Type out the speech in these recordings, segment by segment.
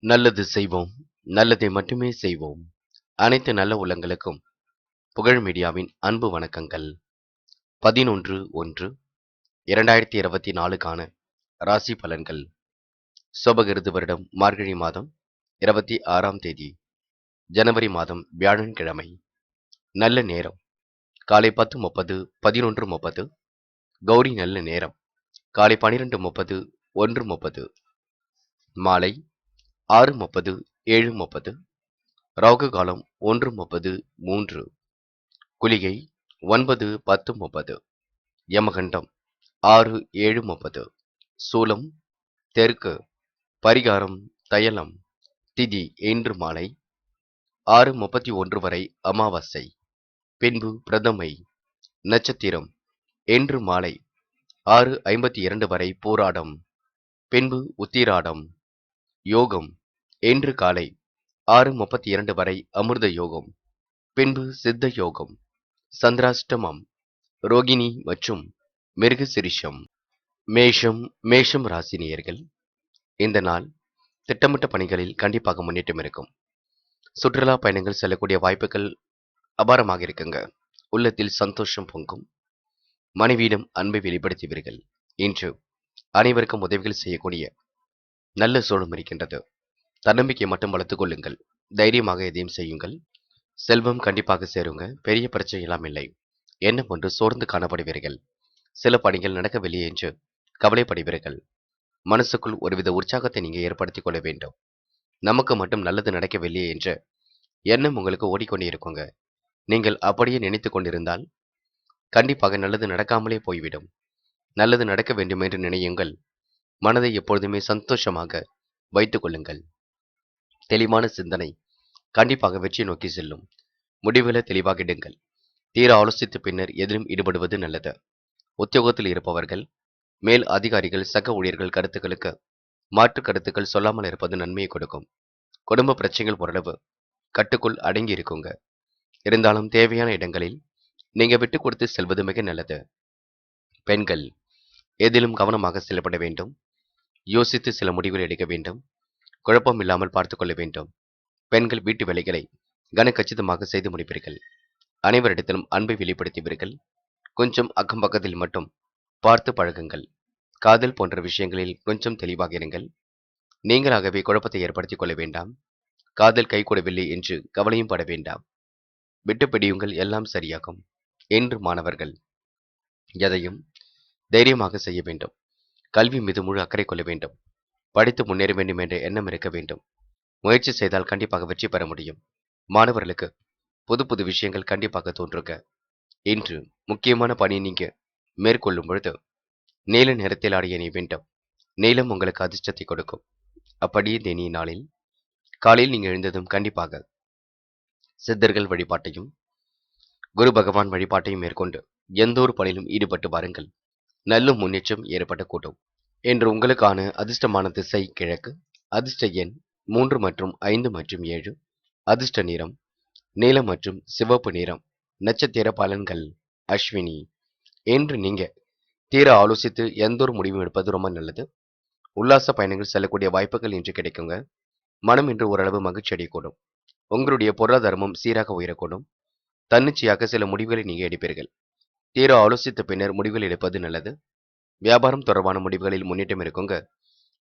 நல்லது செய்வோம், நல்லதை மட்டுமே செய்வோம். அனைத்து நல்ல உள்ளங்களுக்கும் புகழ் மீடியாவின் அன்பு வணக்கங்கள். 11/1/2024க்கான ராசி பலன்கள். சோபகிருது வருடம் மார்கழி மாதம் 26ஆம் தேதி, ஜனவரி மாதம் வியாழன்கிழமை. நல்ல நேரம் காலை 10:30 11:30. கௌரி நல்ல நேரம் காலை 12:30 1:30. மாலை 6:30 7:30. ராகு காலம் 1:30 3. குளிகை 9:10:30. யமகண்டம் 6:7:30. சூலம் தெற்கு. பரிகாரம் தயலம். திதி இன்று மாலை 6:31 வரை அமாவாசை, பின்பு பிரதமை. நட்சத்திரம் இன்று மாலை 6:52 வரை பூராடம், பின்பு உத்திராடம். யோகம் இன்று காலை 6:32 வரை அமிர்த யோகம், பின்பு சித்த யோகம். சந்திராஷ்டமம் ரோகிணி மற்றும் மிருகசிரிஷம். மேஷம் ராசினியர்கள். இந்த நாள் திட்டமிட்ட பணிகளில் கண்டிப்பாக முன்னேற்றம் இருக்கும். சுற்றுலா பயணங்கள் செல்லக்கூடிய வாய்ப்புகள் அபாரமாக இருக்குங்க. உள்ளத்தில் சந்தோஷம் பொங்கும். மனைவியிடம் அன்பை வெளிப்படுத்துவீர்கள். இன்று அனைவருக்கும் உதவிகள் செய்யக்கூடிய நல்ல சூழலும் இருக்கின்றது. தன்னம்பிக்கை மட்டும் வளர்த்துக் கொள்ளுங்கள். தைரியமாக எதையும் செய்யுங்கள். செல்வம் கண்டிப்பாக சேருங்க. பெரிய பிரச்சனை எல்லாம் இல்லை. எண்ணம் ஒன்று சோர்ந்து காணப்படுவீர்கள். சில பணிகள் நடக்கவில்லை என்று கவலைப்படுவீர்கள். மனசுக்குள் ஒருவித உற்சாகத்தை நீங்க ஏற்படுத்திக் கொள்ள வேண்டும். நமக்கு மட்டும் நல்லது நடக்கவில்லையே என்ற எண்ணம் உங்களுக்கு ஓடிக்கொண்டே இருக்குங்க. நீங்கள் அப்படியே நினைத்துக் கொண்டிருந்தால் கண்டிப்பாக நல்லது நடக்காமலே போய்விடும். நல்லது நடக்க வேண்டும் என்று நினையுங்கள். மனதை எப்பொழுதுமே சந்தோஷமாக வைத்துக் கொள்ளுங்கள். தெளிவான சிந்தனை கண்டிப்பாக வெற்றி நோக்கி செல்லும். முடிவுகளை தெளிவாக இடுங்கள். தீர ஆலோசித்த பின்னர் எதிலும் ஈடுபடுவது நல்லது. உத்தியோகத்தில் இருப்பவர்கள், மேல் அதிகாரிகள், சக ஊழியர்கள் கருத்துக்களுக்கு மாற்று கருத்துக்கள் சொல்லாமல் இருப்பது நன்மையை கொடுக்கும். குடும்ப பிரச்சனைகள் ஓரளவு கட்டுக்குள் அடங்கி இருக்குங்க. இருந்தாலும் தேவையான இடங்களில் நீங்க விட்டு கொடுத்து செல்வது மிக நல்லது. பெண்கள் எதிலும் கவனமாக செயல்பட வேண்டும். யோசித்து சில முடிவுகள் எடுக்க வேண்டும். குழப்பம் இல்லாமல் பார்த்துக் கொள்ள வேண்டும். பெண்கள் வீட்டு வேலைகளை கனகச்சிதமாக செய்து முடிப்பீர்கள். அனைவரிடத்திலும் அன்பை வெளிப்படுத்துவீர்கள். கொஞ்சம் அக்கம் பக்கத்தில் மட்டும் பார்த்து பழகுங்கள். காதல் போன்ற விஷயங்களில் கொஞ்சம் தெளிவாக இருங்கள். நீங்களாகவே குழப்பத்தை ஏற்படுத்திக் கொள்ள வேண்டாம். காதல் கைகூடவில்லை என்று கவலையும் பட வேண்டாம். விட்டு பிடியுங்கள், எல்லாம் சரியாகும். என்று மாணவர்கள் எதையும் தைரியமாக செய்ய வேண்டும். கல்வி மீது முழு அக்கறை கொள்ள வேண்டும். படித்து முன்னேற வேண்டும் என்ற எண்ணம் இருக்க வேண்டும். முயற்சி செய்தால் கண்டிப்பாக வெற்றி பெற முடியும். மாணவர்களுக்கு புது புது விஷயங்கள் கண்டிப்பாக தோன்றுங்க. இன்று முக்கியமான பணியை நீங்க மேற்கொள்ளும் பொழுது நீல நிறத்தில் ஆடிய அணிய வேண்டும். நீலம் உங்களுக்கு அதிர்ஷ்டத்தை கொடுக்கும். அப்படியே இந்த இனிய நாளில் காலையில் நீங்க எழுந்ததும் கண்டிப்பாக சித்தர்கள் வழிபாட்டையும் குரு பகவான் வழிபாட்டையும் மேற்கொண்டு எந்த ஒரு பணியிலும் ஈடுபட்டு வாருங்கள். நல்ல முன்னேற்றம் ஏற்படக்கூடும். இன்று உங்களுக்கான அதிர்ஷ்டமான திசை கிழக்கு. அதிர்ஷ்ட எண் 3 மற்றும் 5 மற்றும் 7. அதிர்ஷ்ட நிறம் நீலம் மற்றும் சிவப்பு நிறம். நட்சத்திர பலன்கள் அஸ்வினி. என்று நீங்க தீர ஆலோசித்து எந்த ஒரு முடிவும் எடுப்பது ரொம்ப நல்லது. உல்லாச பயணங்கள் செல்லக்கூடிய வாய்ப்புகள் இன்று கிடைக்குங்க. மனம் இன்று ஓரளவு மகிழ்ச்சி அடையக்கூடும். உங்களுடைய பொருளாதாரமும் சீராக உயரக்கூடும். தன்னிச்சையாக சில முடிவுகளை நீங்க எடுப்பீர்கள். தீர ஆலோசித்த பின்னர் முடிவுகள் எடுப்பது நல்லது. வியாபாரம் தொடர்பான முடிவுகளில் முன்னேற்றம் இருக்குங்க.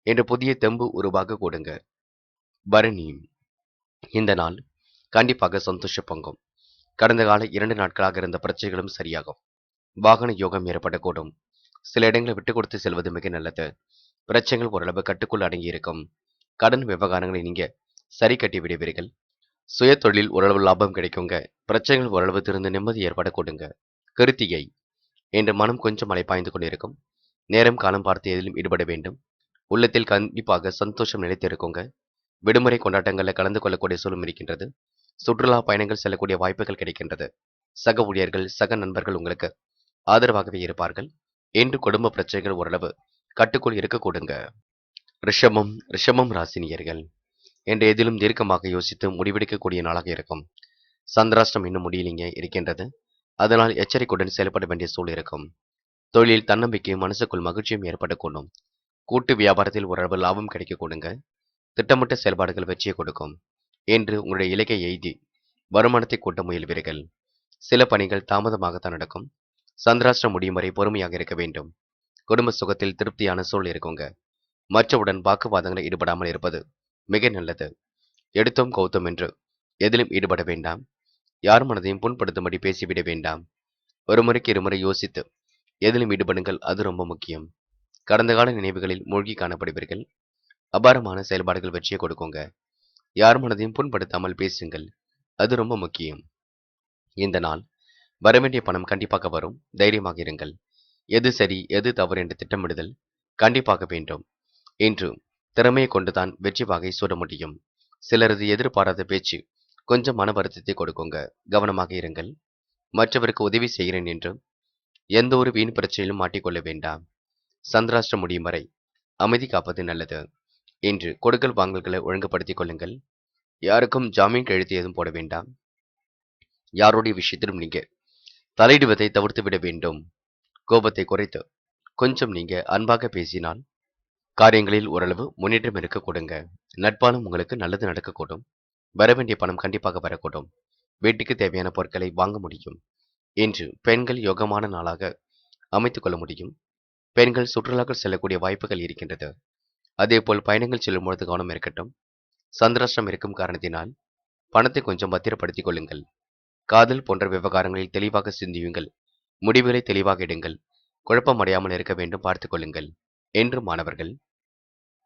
என்று புதிய தெம்பு உருவாக கூடுங்க. பரணி. இந்த நாள் கண்டிப்பாக சந்தோஷ பொங்கும். கடந்த கால 2 நாட்களாக இருந்த பிரச்சனைகளும் சரியாகும். வாகன யோகம் ஏற்படக்கூடும். சில இடங்களை விட்டுக் கொடுத்து செல்வது மிக நல்லது. பிரச்சனைகள் ஓரளவு கட்டுக்குள் அடங்கி இருக்கும். கடன் விவகாரங்களை நீங்க சரி கட்டி விடுவீர்கள். சுய தொழில் ஓரளவு லாபம் கிடைக்குங்க. பிரச்சனைகள் ஓரளவு திறந்து நிம்மதி ஏற்படக்கூடுங்க. கிருத்திகை. என்று மனம் கொஞ்சம் அலைப்பாய்ந்து கொண்டிருக்கும். நேரம் காலம் பார்த்து எதிலும் ஈடுபட வேண்டும். உள்ளத்தில் கண்டிப்பாக சந்தோஷம் நிலைத்திருக்குங்க. விடுமுறை கொண்டாட்டங்களில் கலந்து கொள்ளக்கூடிய சூழலும் இருக்கின்றது. சுற்றுலா பயணங்கள் செல்லக்கூடிய வாய்ப்புகள் கிடைக்கின்றது. சக ஊழியர்கள், சக நண்பர்கள் உங்களுக்கு ஆதரவாகவே இருப்பார்கள். என்று குடும்ப பிரச்சனைகள் ஓரளவு கட்டுக்குள் இருக்கக்கூடுங்க. ரிஷபம் ராசினியர்கள். என்று எதிலும் தீர்க்கமாக யோசித்து முடிவெடுக்கக்கூடிய நாளாக இருக்கும். சந்திராஷ்டம் இன்னும் முடியலிங்க இருக்கின்றது. அதனால் எச்சரிக்கையுடன் செயல்பட வேண்டிய சூழல் இருக்கும். தொழில் தன்னம்பிக்கையும் மனசுக்குள் மகிழ்ச்சியும் ஏற்படக்கூடும். கூட்டு வியாபாரத்தில் ஓரளவு லாபம் கிடைக்கக்கூடுங்க. திட்டமிட்ட செயல்பாடுகள் வெற்றியை கொடுக்கும். என்று உங்களுடைய இலக்கை எய்தி வருமானத்தை கூட்ட முயல்வீர்கள். சில பணிகள் தாமதமாகத்தான் நடக்கும். சந்திராஷ்டிரம் முடியும் வரை பொறுமையாக இருக்க வேண்டும். குடும்ப சுகத்தில் திருப்தியான சூழல் இருக்குங்க. மற்றவுடன் வாக்குவாதங்களில் ஈடுபடாமல் இருப்பது மிக நல்லது. எடுத்தோம் கௌத்தம் என்று எதிலும் ஈடுபட வேண்டாம். யார் மனதையும் புண்படுத்தும்படி பேசிவிட வேண்டாம். ஒரு முறைக்கு இருமுறை யோசித்து எதிலும் ஈடுபடுங்கள், அது ரொம்ப முக்கியம். கடந்த கால நினைவுகளில் மூழ்கி காணப்படுவீர்கள். அபாரமான செயல்பாடுகள் வெற்றியை கொடுக்குங்க. யார் மனதையும் புண்படுத்தாமல் பேசுங்கள், அது ரொம்ப முக்கியம். இந்த நாள் வரவேண்டிய பணம் கண்டிப்பாக வரும். தைரியமாக இருங்கள். எது சரி எது தவறு என்ற திட்டமிடுதல் கண்டிப்பாக வேண்டும். இன்று திறமையை கொண்டுதான் வெற்றி வாகை சூட முடியும். சிலரது எதிர்பாராத பேச்சு கொஞ்சம் மன வருத்தத்தை கொடுக்குங்க. கவனமாக இருங்கள். மற்றவருக்கு உதவி செய்கிறேன் என்று எந்த ஒரு வீண் பிரச்சனையிலும் மாட்டிக்கொள்ள வேண்டாம். சந்திராஷ்டிரம் முடியும் வரை அமைதி காப்பது நல்லது. இன்று கொடுக்கல் வாங்கல்களை ஒழுங்குபடுத்திக் கொள்ளுங்கள். யாருக்கும் ஜாமீன் கையெழுத்து ஏதும் போட வேண்டாம். யாருடைய விஷயத்திலும் நீங்க தலையிடுவதை தவிர்த்து விட வேண்டும். கோபத்தை குறைத்து கொஞ்சம் நீங்க அன்பாக பேசினால் காரியங்களில் ஓரளவு முன்னேற்றம் இருக்க கொடுங்க. நட்பாலும் உங்களுக்கு நல்லது நடக்கக்கூடும். வரவேண்டிய பணம் கண்டிப்பாக வரக்கூடும். வீட்டுக்கு தேவையான பொருட்களை வாங்க முடியும். இன்று பெண்கள் யோகமான நாளாக அமைத்துக் கொள்ள முடியும். பெண்கள் சுற்றுலாக்கள் செல்லக்கூடிய வாய்ப்புகள் இருக்கின்றது. அதேபோல் பயணங்கள் செல்லும் பொழுது கவனம் இருக்கட்டும். சந்திராஷ்டிரம் இருக்கும் காரணத்தினால் பணத்தை கொஞ்சம் பத்திரப்படுத்திக் கொள்ளுங்கள். காதல் போன்ற விவகாரங்களில் தெளிவாக சிந்தியுங்கள். முடிவுகளை தெளிவாக எடுங்கள். குழப்பம் அடையாமல் இருக்க வேண்டும், பார்த்துக் கொள்ளுங்கள். என்று மாணவர்கள்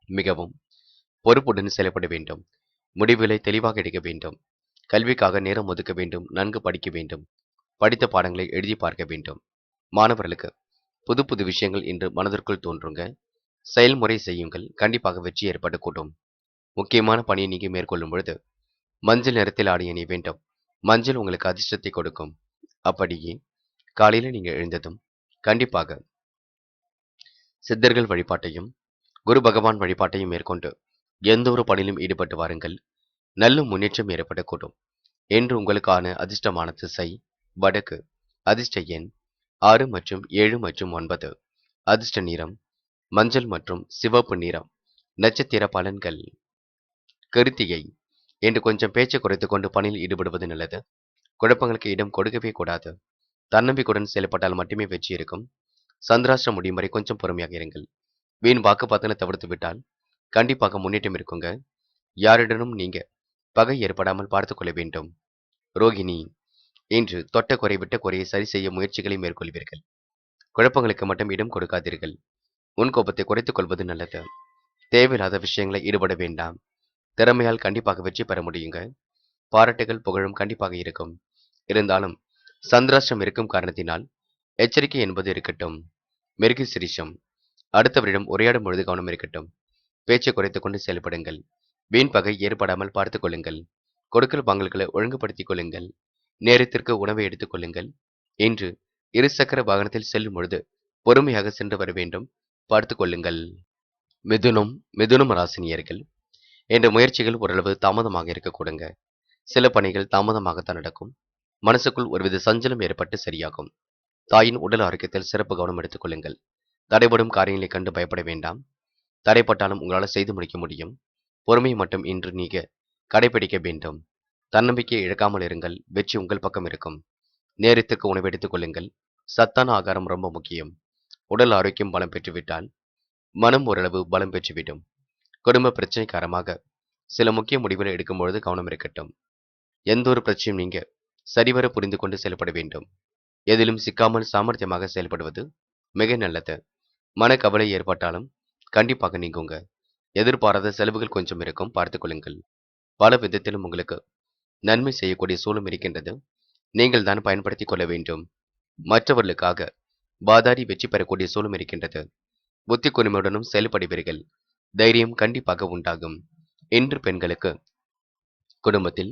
மிகவும் பொறுப்புடன் செயல்பட வேண்டும். முடிவுகளை தெளிவாக எடுக்க வேண்டும். கல்விக்காக நேரம் ஒதுக்க வேண்டும். நன்கு படிக்க வேண்டும். படித்த பாடங்களை எழுதி பார்க்க வேண்டும். மாணவர்களுக்கு புது புது விஷயங்கள் இன்று மனதிற்குள் தோன்றுங்க. செயல்முறை செய்யுங்கள். கண்டிப்பாக வெற்றி ஏற்படக்கூடும். முக்கியமான பணியை நீங்க மேற்கொள்ளும் பொழுது மஞ்சள் நிறத்தில் ஆடை அணிய வேண்டும். மஞ்சள் உங்களுக்கு அதிர்ஷ்டத்தை கொடுக்கும். அப்படியே காலையில நீங்க எழுந்ததும் கண்டிப்பாக சித்தர்கள் வழிபாட்டையும் குரு பகவான் வழிபாட்டையும் மேற்கொண்டு எந்த ஒரு பணியிலும் ஈடுபட்டு வாருங்கள். நல்ல முன்னேற்றம் ஏற்படக்கூடும். என்று உங்களுக்கான அதிர்ஷ்டமான திசை வடக்கு. அதிர்ஷ்ட எண் 6 மற்றும் 7 மற்றும் 9. அதிர்ஷ்ட நிறம் மஞ்சள் மற்றும் சிவப்பு நிறம். நட்சத்திர பலன்கள். கிருத்திகை. என்று கொஞ்சம் பேச்சை குறைத்துக் கொண்டு பணியில் ஈடுபடுவது நல்லது. குழப்பங்களுக்கு இடம் கொடுக்கவே கூடாது. தன்னம்பிக்கையுடன் செயல்பட்டால் மட்டுமே வெற்றி இருக்கும். சந்திராஷ்டிரம் முடியும் வரை கொஞ்சம் பொறுமையாக இருங்கள். வீண் வாக்குவாதங்களை தவிர்த்து விட்டால் கண்டிப்பாக முன்னேற்றம் இருக்குங்க. யாரிடனும் நீங்க பகை ஏற்படாமல் பார்த்துக் கொள்ள வேண்டும். ரோகிணி. இன்று தொட்ட குறை விட்ட குறையை சரி செய்ய முயற்சிகளை மேற்கொள்வீர்கள். குழப்பங்களுக்கு மட்டும் இடம் கொடுக்காதீர்கள். உன் கோபத்தை குறைத்துக் கொள்வது நல்லது. தேவையில்லாத விஷயங்களை ஈடுபட வேண்டாம். திறமையால் கண்டிப்பாக வெற்றி பெற முடியுங்க. பாராட்டுகள் புகழும் கண்டிப்பாக இருக்கும். இருந்தாலும் சந்திராஷ்டிரம் இருக்கும் காரணத்தினால் எச்சரிக்கை என்பது இருக்கட்டும். மிருகசிரிஷம். அடுத்தவரிடம் உரையாடும் பொழுது கவனம் இருக்கட்டும். பேச்சை குறைத்துக் கொண்டு செயல்படுங்கள். வீண் பகை ஏற்படாமல் பார்த்துக் கொள்ளுங்கள். கொடுக்கல் வாங்கல்களை ஒழுங்குபடுத்திக் கொள்ளுங்கள். நேரத்திற்கு உணவை எடுத்துக் கொள்ளுங்கள். இன்று இருசக்கர வாகனத்தில் செல்லும் பொழுது பொறுமையாக சென்று வர வேண்டும், பார்த்துக் கொள்ளுங்கள். மிதுனம் ராசினியர்கள் என்ற முயற்சிகள் ஓரளவு தாமதமாக இருக்கக்கூடுங்க. சில பணிகள் தாமதமாகத்தான் நடக்கும். மனசுக்குள் ஒருவித சஞ்சலம் ஏற்பட்டு சரியாகும். தாயின் உடல் ஆரோக்கியத்தில் சிறப்பு கவனம் எடுத்துக் கொள்ளுங்கள். தடைபடும் காரியங்களை கண்டு பயப்பட வேண்டாம். தடைப்பட்டாலும் உங்களால் செய்து முடிக்க முடியும். பொறுமையை மட்டும் இன்று நீங்க கடைபிடிக்க வேண்டும். தன்னம்பிக்கையை இழக்காமல் இருங்கள். வெற்றி உங்கள் பக்கம் இருக்கும். நேரத்துக்கு உணவு எடுத்துக் கொள்ளுங்கள். சத்தான ஆகாரம் ரொம்ப முக்கியம். உடல் ஆரோக்கியம் பலம் பெற்றுவிட்டால் மனம் ஓரளவு பலம் பெற்றுவிடும். குடும்ப பிரச்சனை காரணமாக சில முக்கிய முடிவுகளை எடுக்கும் பொழுது கவனம் இருக்கட்டும். எந்த ஒரு பிரச்சனையும் நீங்க சரிவர புரிந்து கொண்டு செயல்பட வேண்டும். எதிலும் சிக்காமல் சாமர்த்தியமாக செயல்படுவது மிக நல்லது. மனக்கவலை ஏற்பட்டாலும் கண்டிப்பாக நீங்குங்க. எதிர்பாராத செலவுகள் கொஞ்சம் இருக்கும், பார்த்துக் கொள்ளுங்கள். பல விதத்திலும் உங்களுக்கு நன்மை செய்யக்கூடிய சூழலும் இருக்கின்றது. நீங்கள் தான் பயன்படுத்திக் கொள்ள வேண்டும். மற்றவர்களுக்காக வாதாடி வெற்றி பெறக்கூடிய சூழலும் இருக்கின்றது. புத்தி கூர்மையுடனும் செயல்படுவீர்கள். தைரியம் கண்டிப்பாக உண்டாகும். இன்று பெண்களுக்கு குடும்பத்தில்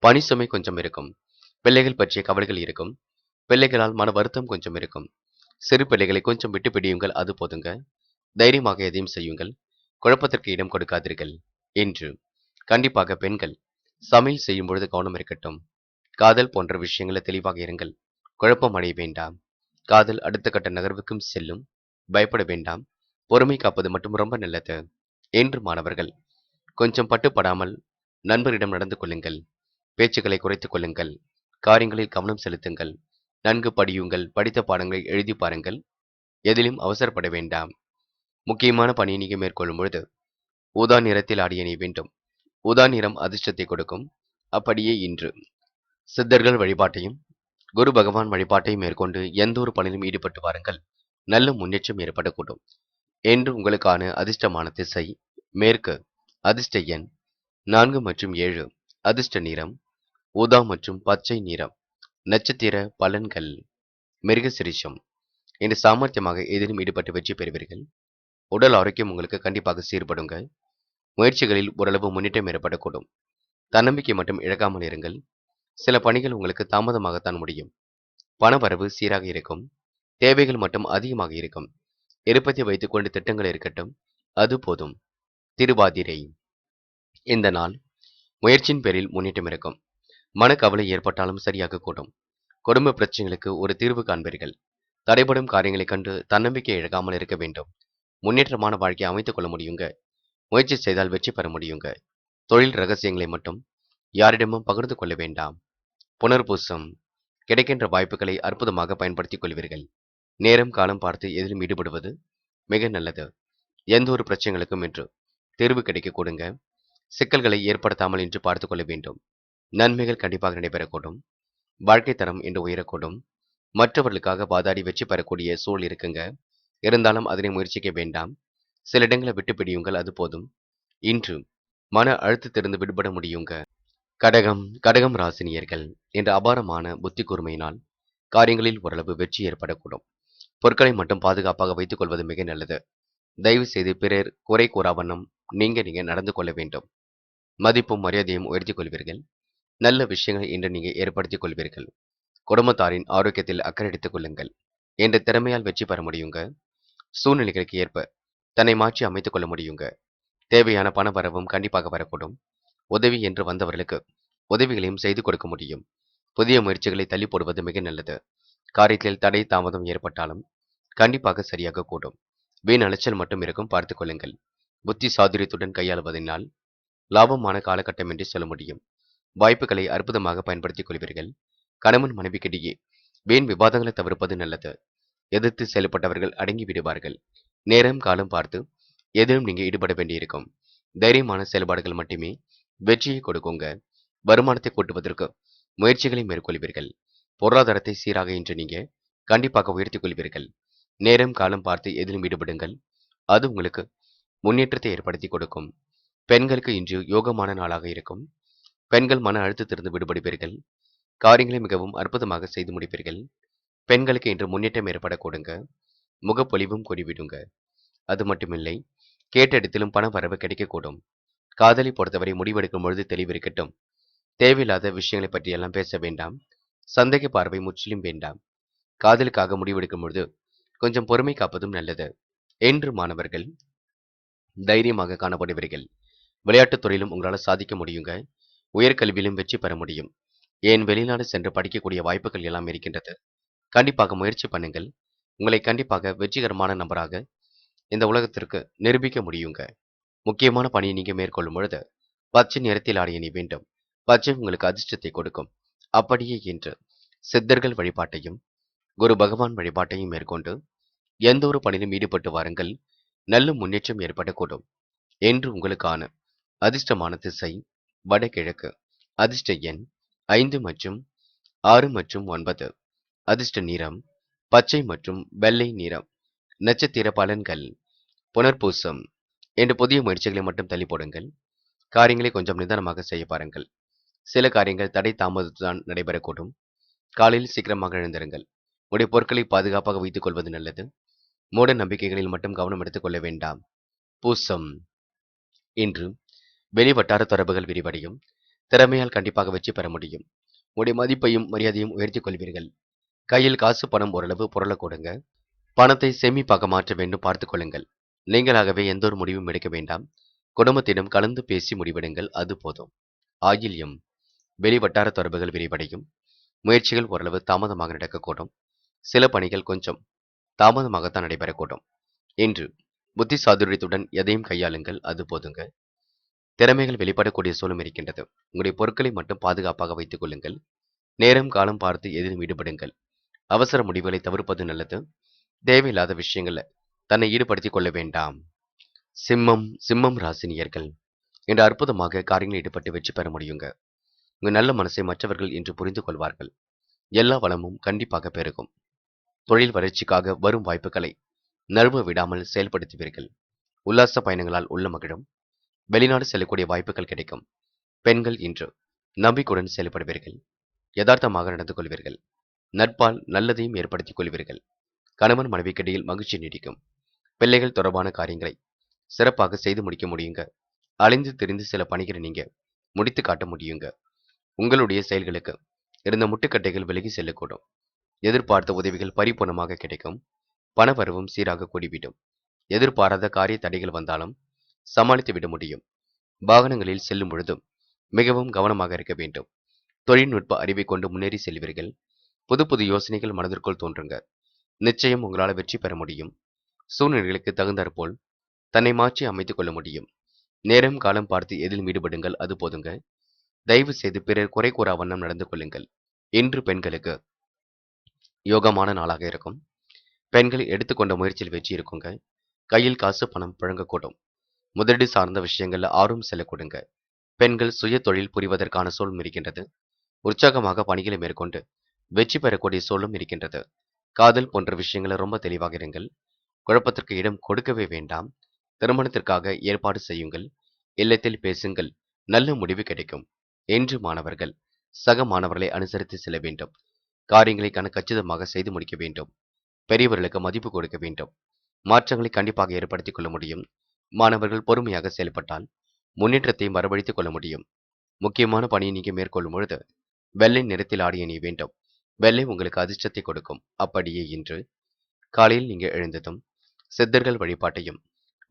பணி சுமை கொஞ்சம் இருக்கும். பிள்ளைகள் பற்றிய கவலைகள் இருக்கும். பிள்ளைகளால் மன வருத்தம் கொஞ்சம் இருக்கும். சிறு பிள்ளைகளை கொஞ்சம் விட்டு பிடியுங்கள், அது போதுங்க. தைரியமாக எதையும் செய்யுங்கள். குழப்பத்திற்கு இடம் கொடுக்காதீர்கள். இன்று கண்டிப்பாக பெண்கள் சமையல் செய்யும் பொழுது கவனம் இருக்கட்டும். காதல் போன்ற விஷயங்களை தெளிவாக இருங்கள். குழப்பம் அடைய வேண்டாம். காதல் அடுத்த கட்ட நகர்வுக்கும் செல்லும். பயப்பட வேண்டாம். பொறுமை காப்பது மட்டும் ரொம்ப நல்லது. என்று மாணவர்கள் கொஞ்சம் பட்டுப்படாமல் நண்பரிடம் நடந்து கொள்ளுங்கள். பேச்சுக்களை குறைத்துக் கொள்ளுங்கள். காரியங்களில் கவனம் செலுத்துங்கள். நன்கு படியுங்கள். படித்த பாடங்களை எழுதி பாருங்கள். எதிலும் அவசரப்பட வேண்டாம். முக்கியமான பணியை நீங்க மேற்கொள்ளும் பொழுது ஊதா நிறத்தில் ஆடிய அணிய வேண்டும். ஊதா நிறம் அதிர்ஷ்டத்தை கொடுக்கும். அப்படியே இன்று சித்தர்கள் வழிபாட்டையும் குரு பகவான் வழிபாட்டையும் மேற்கொண்டு எந்த ஒரு பணியிலும் ஈடுபட்டு வாருங்கள். நல்ல முன்னேற்றம் ஏற்படக்கூடும். என்று உங்களுக்கான அதிர்ஷ்டமான திசை மேற்கு. அதிர்ஷ்ட எண் 4 மற்றும் 7. அதிர்ஷ்ட நிறம் ஊதா மற்றும் பச்சை நிறம். நட்சத்திர பலன்கள் மிருகசிரிஷம். இன்று சாமர்த்தியமாக எதிலும் ஈடுபட்டு வெற்றி பெறுவீர்கள். உடல் ஆரோக்கியம் உங்களுக்கு கண்டிப்பாக சீர்படுங்க. முயற்சிகளில் ஓரளவு முன்னேற்றம் ஏற்படக்கூடும். தன்னம்பிக்கை மட்டும் இழக்காமல் இருங்கள். சில பணிகள் உங்களுக்கு தாமதமாகத்தான் முடியும். பணவரவு சீராக இருக்கும். தேவைகள் மட்டும் அதிகமாக இருக்கும். இருப்பதை வைத்துக்கொண்டு திட்டங்கள் இருக்கட்டும். அது போதும். திருவாதிரை. இந்த நாள் முயற்சியின் பேரில் முன்னேற்றம் இருக்கும். மனக்கவலை ஏற்பட்டாலும் சரியாக கூடும். குடும்ப பிரச்சனைகளுக்கு ஒரு தீர்வு காண்பீர்கள். தடைபடும் காரியங்களைக் கண்டு தன்னம்பிக்கை இழக்காமல் இருக்க வேண்டும். முன்னேற்றமான வாழ்க்கையை அமைத்துக் கொள்ள முடியுங்க. முயற்சி செய்தால் வெற்றி பெற முடியுங்க. தொழில் ரகசியங்களை மட்டும் யாரிடமும் பகிர்ந்து கொள்ள வேண்டாம். புனர்பூசம். கிடைக்கின்ற வாய்ப்புகளை அற்புதமாக பயன்படுத்திக் கொள்வீர்கள். நேரம் காலம் பார்த்து எதிலும் ஈடுபடுவது மிக நல்லது. எந்த ஒரு பிரச்சனைகளுக்கும் என்று தீர்வு கிடைக்க கொடுங்க. சிக்கல்களை ஏற்படுத்தாமல் என்று பார்த்துக் கொள்ள வேண்டும். நன்மைகள் கண்டிப்பாக நடைபெறக்கூடும். வாழ்க்கை தரம் என்று உயரக்கூடும். மற்றவர்களுக்காக வாதாடி வெற்றி பெறக்கூடிய சூழல் இருக்குங்க. இருந்தாலும் அதனை முயற்சிக்க வேண்டாம். சில இடங்களை விட்டு பிடியுங்கள், அது போதும். இன்று மன அழுத்தத்திலிருந்து விடுபட முடியுங்க. கடகம் ராசினியர்கள் என்ற அபாரமான புத்தி கூர்மையினால் காரியங்களில் ஓரளவு வெற்றி ஏற்படக்கூடும். பொருட்களை மட்டும் பாதுகாப்பாக வைத்துக் கொள்வது மிக நல்லது. தயவு செய்து பிறர் குறை கூறா வண்ணம் நீங்க நடந்து கொள்ள வேண்டும். மதிப்பும் மரியாதையும் உயர்த்திக் கொள்வீர்கள். நல்ல விஷயங்களை இன்று நீங்க ஏற்படுத்திக் கொள்வீர்கள். குடும்பத்தாரின் ஆரோக்கியத்தில் அக்கறை எடுத்துக் கொள்ளுங்கள். என்ற திறமையால் வெற்றி பெற முடியுங்க. சூழ்நிலைகளுக்கு ஏற்ப தன்னை மாற்றி அமைத்துக் கொள்ள முடியுங்க. தேவையான பண வரவும் கண்டிப்பாக வரக்கூடும். உதவி என்று வந்தவர்களுக்கு உதவிகளையும் செய்து கொடுக்க முடியும். புதிய முயற்சிகளை தள்ளி போடுவது மிக நல்லது. காரியத்தில் தடை தாமதம் ஏற்பட்டாலும் கண்டிப்பாக சரியாக கூடும். வீண் அலைச்சல் மட்டும் இருக்கும், பார்த்துக் கொள்ளுங்கள். புத்தி சாதுரியத்துடன் கையாளுவதனால் லாபமான காலகட்டம் என்று சொல்ல முடியும். வாய்ப்புகளை அற்புதமாக பயன்படுத்திக் கொள்வீர்கள். கணவன் மனைவிக்கிடையே வீண் விவாதங்களை தவிர்ப்பது நல்லது. எதிர்த்து செயல்பட்டவர்கள் அடங்கி விடுவார்கள். நேரம் காலம் பார்த்து எதிலும் நீங்க ஈடுபட வேண்டியிருக்கும். தைரியமான செயல்பாடுகள் மட்டுமே வெற்றியை கொடுக்குங்க. வருமானத்தை கூட்டுவதற்கு முயற்சிகளை மேற்கொள்வீர்கள். பொருளாதாரத்தை சீராக இன்று நீங்க கண்டிப்பாக உயர்த்திக் கொள்வீர்கள். நேரம் காலம் பார்த்து எதிலும் ஈடுபடுங்கள். அது உங்களுக்கு முன்னேற்றத்தை ஏற்படுத்தி கொடுக்கும். பெண்களுக்கு இன்று யோகமான நாளாக இருக்கும். பெண்கள் மன அழுத்தத்திலிருந்து விடுபடுவீர்கள். காரியங்களை மிகவும் அற்புதமாக செய்து முடிப்பீர்கள். பெண்களுக்கு இன்று முன்னேற்றம் ஏற்பட கொடுங்க. முகப்பொலிவும் கூடிவிடுங்க. அது மட்டுமில்லை, கேட்ட இடத்திலும் பண வரவு கிடைக்கக்கூடும். காதலை பொறுத்தவரை முடிவெடுக்கும் பொழுது தெளிவிருக்கட்டும். தேவையில்லாத விஷயங்களை பற்றியெல்லாம் பேச வேண்டாம். சந்தேக பார்வை முற்றிலும் வேண்டாம். காதலுக்காக முடிவெடுக்கும் பொழுது கொஞ்சம் பொறுமை காப்பதும் நல்லது. என்று மாணவர்கள் தைரியமாக காணப்படுவீர்கள். விளையாட்டுத் துறையிலும் உங்களால் சாதிக்க முடியுங்க. உயர்கல்வியிலும் வெற்றி பெற முடியும். ஏன் வெளிநாடு சென்று படிக்கக்கூடிய வாய்ப்புகள் எல்லாம் இருக்கின்றது. கண்டிப்பாக முயற்சி பண்ணுங்கள். உங்களை கண்டிப்பாக வெற்றிகரமான நபராக இந்த உலகத்திற்கு நிரூபிக்க முடியுங்க. முக்கியமான பணியை நீங்க மேற்கொள்ளும் பொழுது பச்சை நிறத்தில் ஆடிய அணி வேண்டும். பச்சை உங்களுக்கு அதிர்ஷ்டத்தை கொடுக்கும். அப்படியே இன்று சித்தர்கள் வழிபாட்டையும் குரு பகவான் வழிபாட்டையும் மேற்கொண்டு எந்த ஒரு பணியிலும் ஈடுபட்டு வாருங்கள். நல்ல முன்னேற்றம் ஏற்படக்கூடும். என்று உங்களுக்கான அதிர்ஷ்டமான திசை வடகிழக்கு. அதிர்ஷ்ட எண் 5 மற்றும் 6 மற்றும் 9. அதிர்ஷ்ட நிறம் பச்சை மற்றும் வெள்ளை நிறம். நட்சத்திர பலன்கள் புனர்பூசம். என்று புதிய முயற்சிகளை மட்டும் தள்ளி போடுங்கள். காரியங்களை கொஞ்சம் நிதானமாக செய்ய பாருங்கள். சில காரியங்கள் தடை தாமதத்துடன் நடைபெறக்கூடும். காலையில் சீக்கிரமாக எழுந்திருங்கள். உடைய பொருட்களை பாதுகாப்பாக வைத்துக் கொள்வது நல்லது. மூட நம்பிக்கைகளில் மட்டும் கவனம் எடுத்துக் கொள்ள வேண்டாம். பூசம். இன்று வெளிவட்டார தொடர்புகள் விரிவடையும். திறமையால் கண்டிப்பாக வெற்றி பெற முடியும். உடைய மதிப்பையும் மரியாதையும் உயர்த்திக் கொள்வீர்கள். கையில் காசு பணம் ஓரளவு புரள கொடுங்க. பணத்தை சேமிப்பாக மாற்ற வேண்டும், பார்த்துக் கொள்ளுங்கள். நீங்களாகவே எந்த ஒரு முடிவும் எடுக்க வேண்டாம். குடும்பத்திடம் கலந்து பேசி முடிவெடுங்கள், அது போதும். ஆயில்யம். வெளிவட்டார தொடர்புகள் விரிவடையும். முயற்சிகள் ஓரளவு தாமதமாக நடக்கக்கூடும். சில பணிகள் கொஞ்சம் தாமதமாகத்தான் நடைபெறக்கூடும். இன்று புத்தி சாதுரியத்துடன் எதையும் கையாளுங்கள், அது போதுங்க. திறமைகள் வெளிப்படக்கூடிய சூழலும் இருக்கின்றது. உங்களுடைய பொருட்களை மட்டும் பாதுகாப்பாக வைத்துக் கொள்ளுங்கள். நேரம் காலம் பார்த்து எதிலும் ஈடுபடுங்கள். அவசர முடிவுகளை தவிர்ப்பது நல்லது. தேவையில்லாத விஷயங்கள்ல தன்னை ஈடுபடுத்திக் கொள்ள வேண்டாம். சிம்மம் ராசினியர்கள் இன்று அற்புதமாக காரியங்களில் ஈடுபட்டு வெற்றி பெற முடியுங்க. உங்க நல்ல மனசை மற்றவர்கள் இன்று புரிந்து கொள்வார்கள். எல்லா வளமும் கண்டிப்பாக பெருகும். தொழில் வளர்ச்சிக்காக வரும் வாய்ப்புகளை நழுவ விடாமல் செயல்படுத்துவீர்கள். உல்லாச பயணங்களால் உள்ள மகிழும். வெளிநாடு செல்லக்கூடிய வாய்ப்புகள் கிடைக்கும். பெண்கள் இன்று நம்பிக்கையுடன் செயல்படுவீர்கள். யதார்த்தமாக நடந்து கொள்வீர்கள். நட்பால் நல்லதையும் ஏற்படுத்திக் கொள்வீர்கள். கணவன் மனைவிக்கிடையில் மகிழ்ச்சி நீடிக்கும். பிள்ளைகள் தொடர்பான காரியங்களை சிறப்பாக செய்து முடிக்க முடியுங்க. அலைந்து திரிந்து சில பணிகளை நீங்க முடித்து காட்ட முடியுங்க. உங்களுடைய செயல்களுக்கு இருந்த முட்டுக்கட்டைகள் விலகி செல்லக்கூடும். எதிர்பார்த்த உதவிகள் பரிபூர்ணமாக கிடைக்கும். பணவரவும் சீராக கூடிவிடும். எதிர்பாராத காரிய தடைகள் வந்தாலும் சமாளித்து விட முடியும். வாகனங்களில் செல்லும் பொழுதும் மிகவும் கவனமாக இருக்க வேண்டும். தொழில்நுட்ப அறிவை கொண்டு முன்னேறி செல்வீர்கள். புது புது யோசனைகள் மனதிற்குள் தோன்றுங்க. நிச்சயம் உங்களால் வெற்றி பெற முடியும். சூழ்நிலைகளுக்கு தகுந்தாற்போல் தன்னை மாற்றி அமைத்துக் கொள்ள முடியும். நேரம் காலம் பார்த்து எதிலும் ஈடுபடுங்கள், அது போதுங்க. தயவு செய்து பிறர் குறை கூறா வண்ணம் நடந்து கொள்ளுங்கள். இன்று பெண்களுக்கு யோகமான நாளாக இருக்கும். பெண்கள் எடுத்துக்கொண்ட முயற்சியில் வெற்றி இருக்குங்க. கையில் காசு பணம் புழங்கக்கூடும். முதலீடு சார்ந்த விஷயங்கள்ல ஆர்வம் செல்லக்கூடுங்க. பெண்கள் சுய தொழில் புரிவதற்கான சூழலும் இருக்கின்றது. உற்சாகமாக பணிகளை மேற்கொண்டு வெற்றி பெறக்கூடிய சூழலும் இருக்கின்றது. காதல் போன்ற விஷயங்களை ரொம்ப தெளிவாக இருங்கள். குழப்பத்திற்கு இடம் கொடுக்கவே வேண்டாம். திருமணத்திற்காக ஏற்பாடு செய்யுங்கள். இல்லத்தில் பேசுங்கள். நல்ல முடிவு கிடைக்கும். என்று மாணவர்கள் சக மாணவர்களை அனுசரித்து செல்ல வேண்டும். காரியங்களை கச்சிதமாக செய்து முடிக்க வேண்டும். பெரியவர்களுக்கு மதிப்பு கொடுக்க வேண்டும். மாற்றங்களை கண்டிப்பாக ஏற்படுத்திக் கொள்ள முடியும். மாணவர்கள் பொறுமையாக செயல்பட்டால் முன்னேற்றத்தை மறுபடித்துக் கொள்ள முடியும். முக்கியமான பணியை நீங்க மேற்கொள்ளும் பொழுது வெள்ளை நிறத்தில் ஆடை அணிய வேண்டும். வெள்ளை உங்களுக்கு அதிர்ஷ்டத்தை கொடுக்கும். அப்படியே இன்று காலையில் நீங்க எழுந்ததும் சித்தர்கள் வழிபாட்டையும்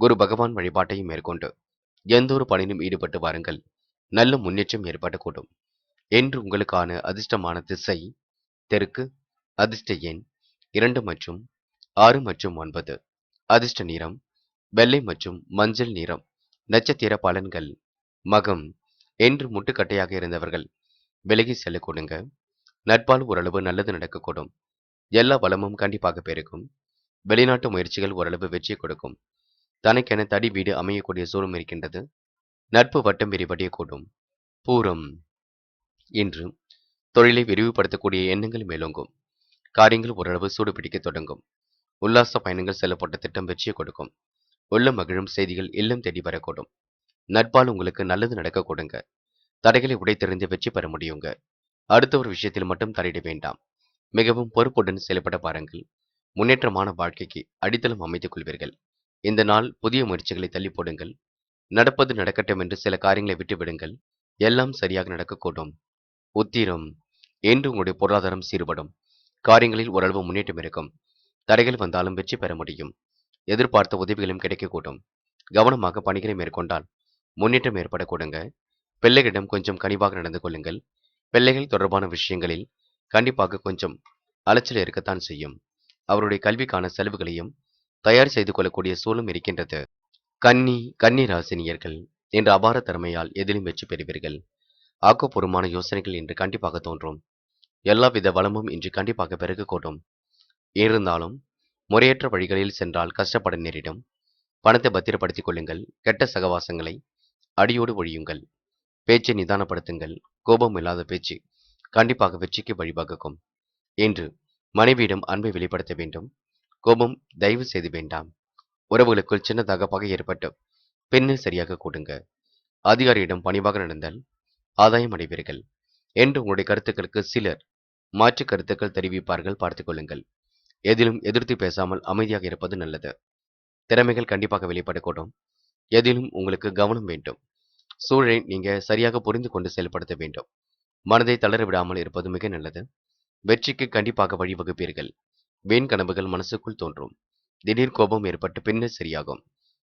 குரு பகவான் வழிபாட்டையும் மேற்கொண்டு எந்த ஒரு பணியிலும் ஈடுபட்டு வாருங்கள். நல்ல முன்னேற்றம் ஏற்படக்கூடும். என்று உங்களுக்கான அதிர்ஷ்டமான திசை தெற்கு. அதிர்ஷ்ட எண் 2 மற்றும் 6 மற்றும் 9. அதிர்ஷ்ட நிறம் வெள்ளை மற்றும் மஞ்சள் நிறம். நட்சத்திர பலன்கள் மகம். என்று முட்டுக்கட்டையாக இருந்தவர்கள் விலகி செல்லக்கூடுங்க. நட்பால் ஓரளவு நல்லது நடக்கக்கூடும். எல்லா வளமும் கண்டிப்பாக பெருகும். வெளிநாட்டு முயற்சிகள் ஓரளவு வெற்றி கொடுக்கும். தனக்கென தடி வீடு அமையக்கூடிய சூழலும் இருக்கின்றது. நட்பு வட்டம் விரிவடையக்கூடும். பூரம் இன்று தொழிலை விரிவுபடுத்தக்கூடிய எண்ணங்கள் மேலோங்கும். காரியங்கள் ஓரளவு சூடுபிடிக்க தொடங்கும். உல்லாச பயணங்கள் செல்லப்பட்ட திட்டம் வெற்றியை கொடுக்கும். உள்ள மகிழும் செய்திகள் இல்லம் தேடி வரக்கூடும். நட்பால் உங்களுக்கு நல்லது நடக்க கொடுங்க. தடைகளை உடைத்தெறிந்து வெற்றி பெற முடியுங்க. அடுத்த ஒரு விஷயத்தில் மட்டும் தலையிட வேண்டாம். மிகவும் பொறுப்புடன் செயல்பட பாருங்கள். முன்னேற்றமான வாழ்க்கைக்கு அடித்தளம் அமைத்துக் கொள்வீர்கள். இந்த நாள் புதிய முயற்சிகளை தள்ளி போடுங்கள். நடப்பது நடக்கட்டும் என்று சில காரியங்களை விட்டு விடுங்கள். எல்லாம் சரியாக நடக்கக்கூடும். உத்திரம் என்று உங்களுடைய பொருளாதாரம் சீர்படும். காரியங்களில் ஓரளவு முன்னேற்றம் இருக்கும். தடைகள் வந்தாலும் வெற்றி பெற முடியும். எதிர்பார்த்த உதவிகளும் கிடைக்கக்கூடும். கவனமாக பணிகளை மேற்கொண்டால் முன்னேற்றம் ஏற்படக்கூடுங்க. பிள்ளைகளிடம் கொஞ்சம் கனிவாக நடந்து கொள்ளுங்கள். பிள்ளைகள் தொடர்பான விஷயங்களில் கண்டிப்பாக கொஞ்சம் அலைச்சல் இருக்கத்தான் செய்யும். அவருடைய கல்விக்கான செலவுகளையும் தயார் செய்து கொள்ளக்கூடிய சூழலும் இருக்கின்றது. கன்னி ராசினியர்கள் என்ற அபார திறமையால் எதிலும் வெற்றி பெறுவீர்கள். ஆக்கப்பூர்வமான யோசனைகள் இன்று கண்டிப்பாக தோன்றும். எல்லாவித வளமும் இன்று கண்டிப்பாக பெருகக்கூடும். இருந்தாலும் முறையற்ற வழிகளில் சென்றால் கஷ்டப்பட நேரிடும். பணத்தை பத்திரப்படுத்திக் கொள்ளுங்கள். கெட்ட சகவாசங்களை அடியோடு ஒழியுங்கள். பேச்சை நிதானப்படுத்துங்கள். கோபம் இல்லாத பேச்சு கண்டிப்பாக வெற்றிக்கு வழிவகுக்கும். என்று மனைவியிடம் அன்பை வெளிப்படுத்த வேண்டும். கோபம் தயவு செய்து வேண்டாம். உறவுகளுக்குள் சின்னதாக பகை ஏற்பட்டு பின்னர் சரியாக கூடுங்க. அதிகாரியிடம் பணிவாக நடந்தால் ஆதாயம் அடைவீர்கள். என்று உங்களுடைய கருத்துக்களுக்கு சிலர் மாற்று கருத்துக்கள் தெரிவிப்பார்கள், பார்த்துக் கொள்ளுங்கள். எதிலும் எதிர்த்து பேசாமல் அமைதியாக இருப்பது நல்லது. திறமைகள் கண்டிப்பாக வெளிப்படக்கூடும். எதிலும் உங்களுக்கு கவனம் வேண்டும். சூழலை நீங்க சரியாக புரிந்து கொண்டு செயல்படுத்த வேண்டும். மனதை தளர விடாமல் இருப்பது மிக நல்லது. வெற்றிக்கு கண்டிப்பாக வழிவகுப்பீர்கள். வீண் கனவுகள் மனசுக்குள் தோன்றும். திடீர் கோபம் ஏற்பட்டு பின்னர் சரியாகும்.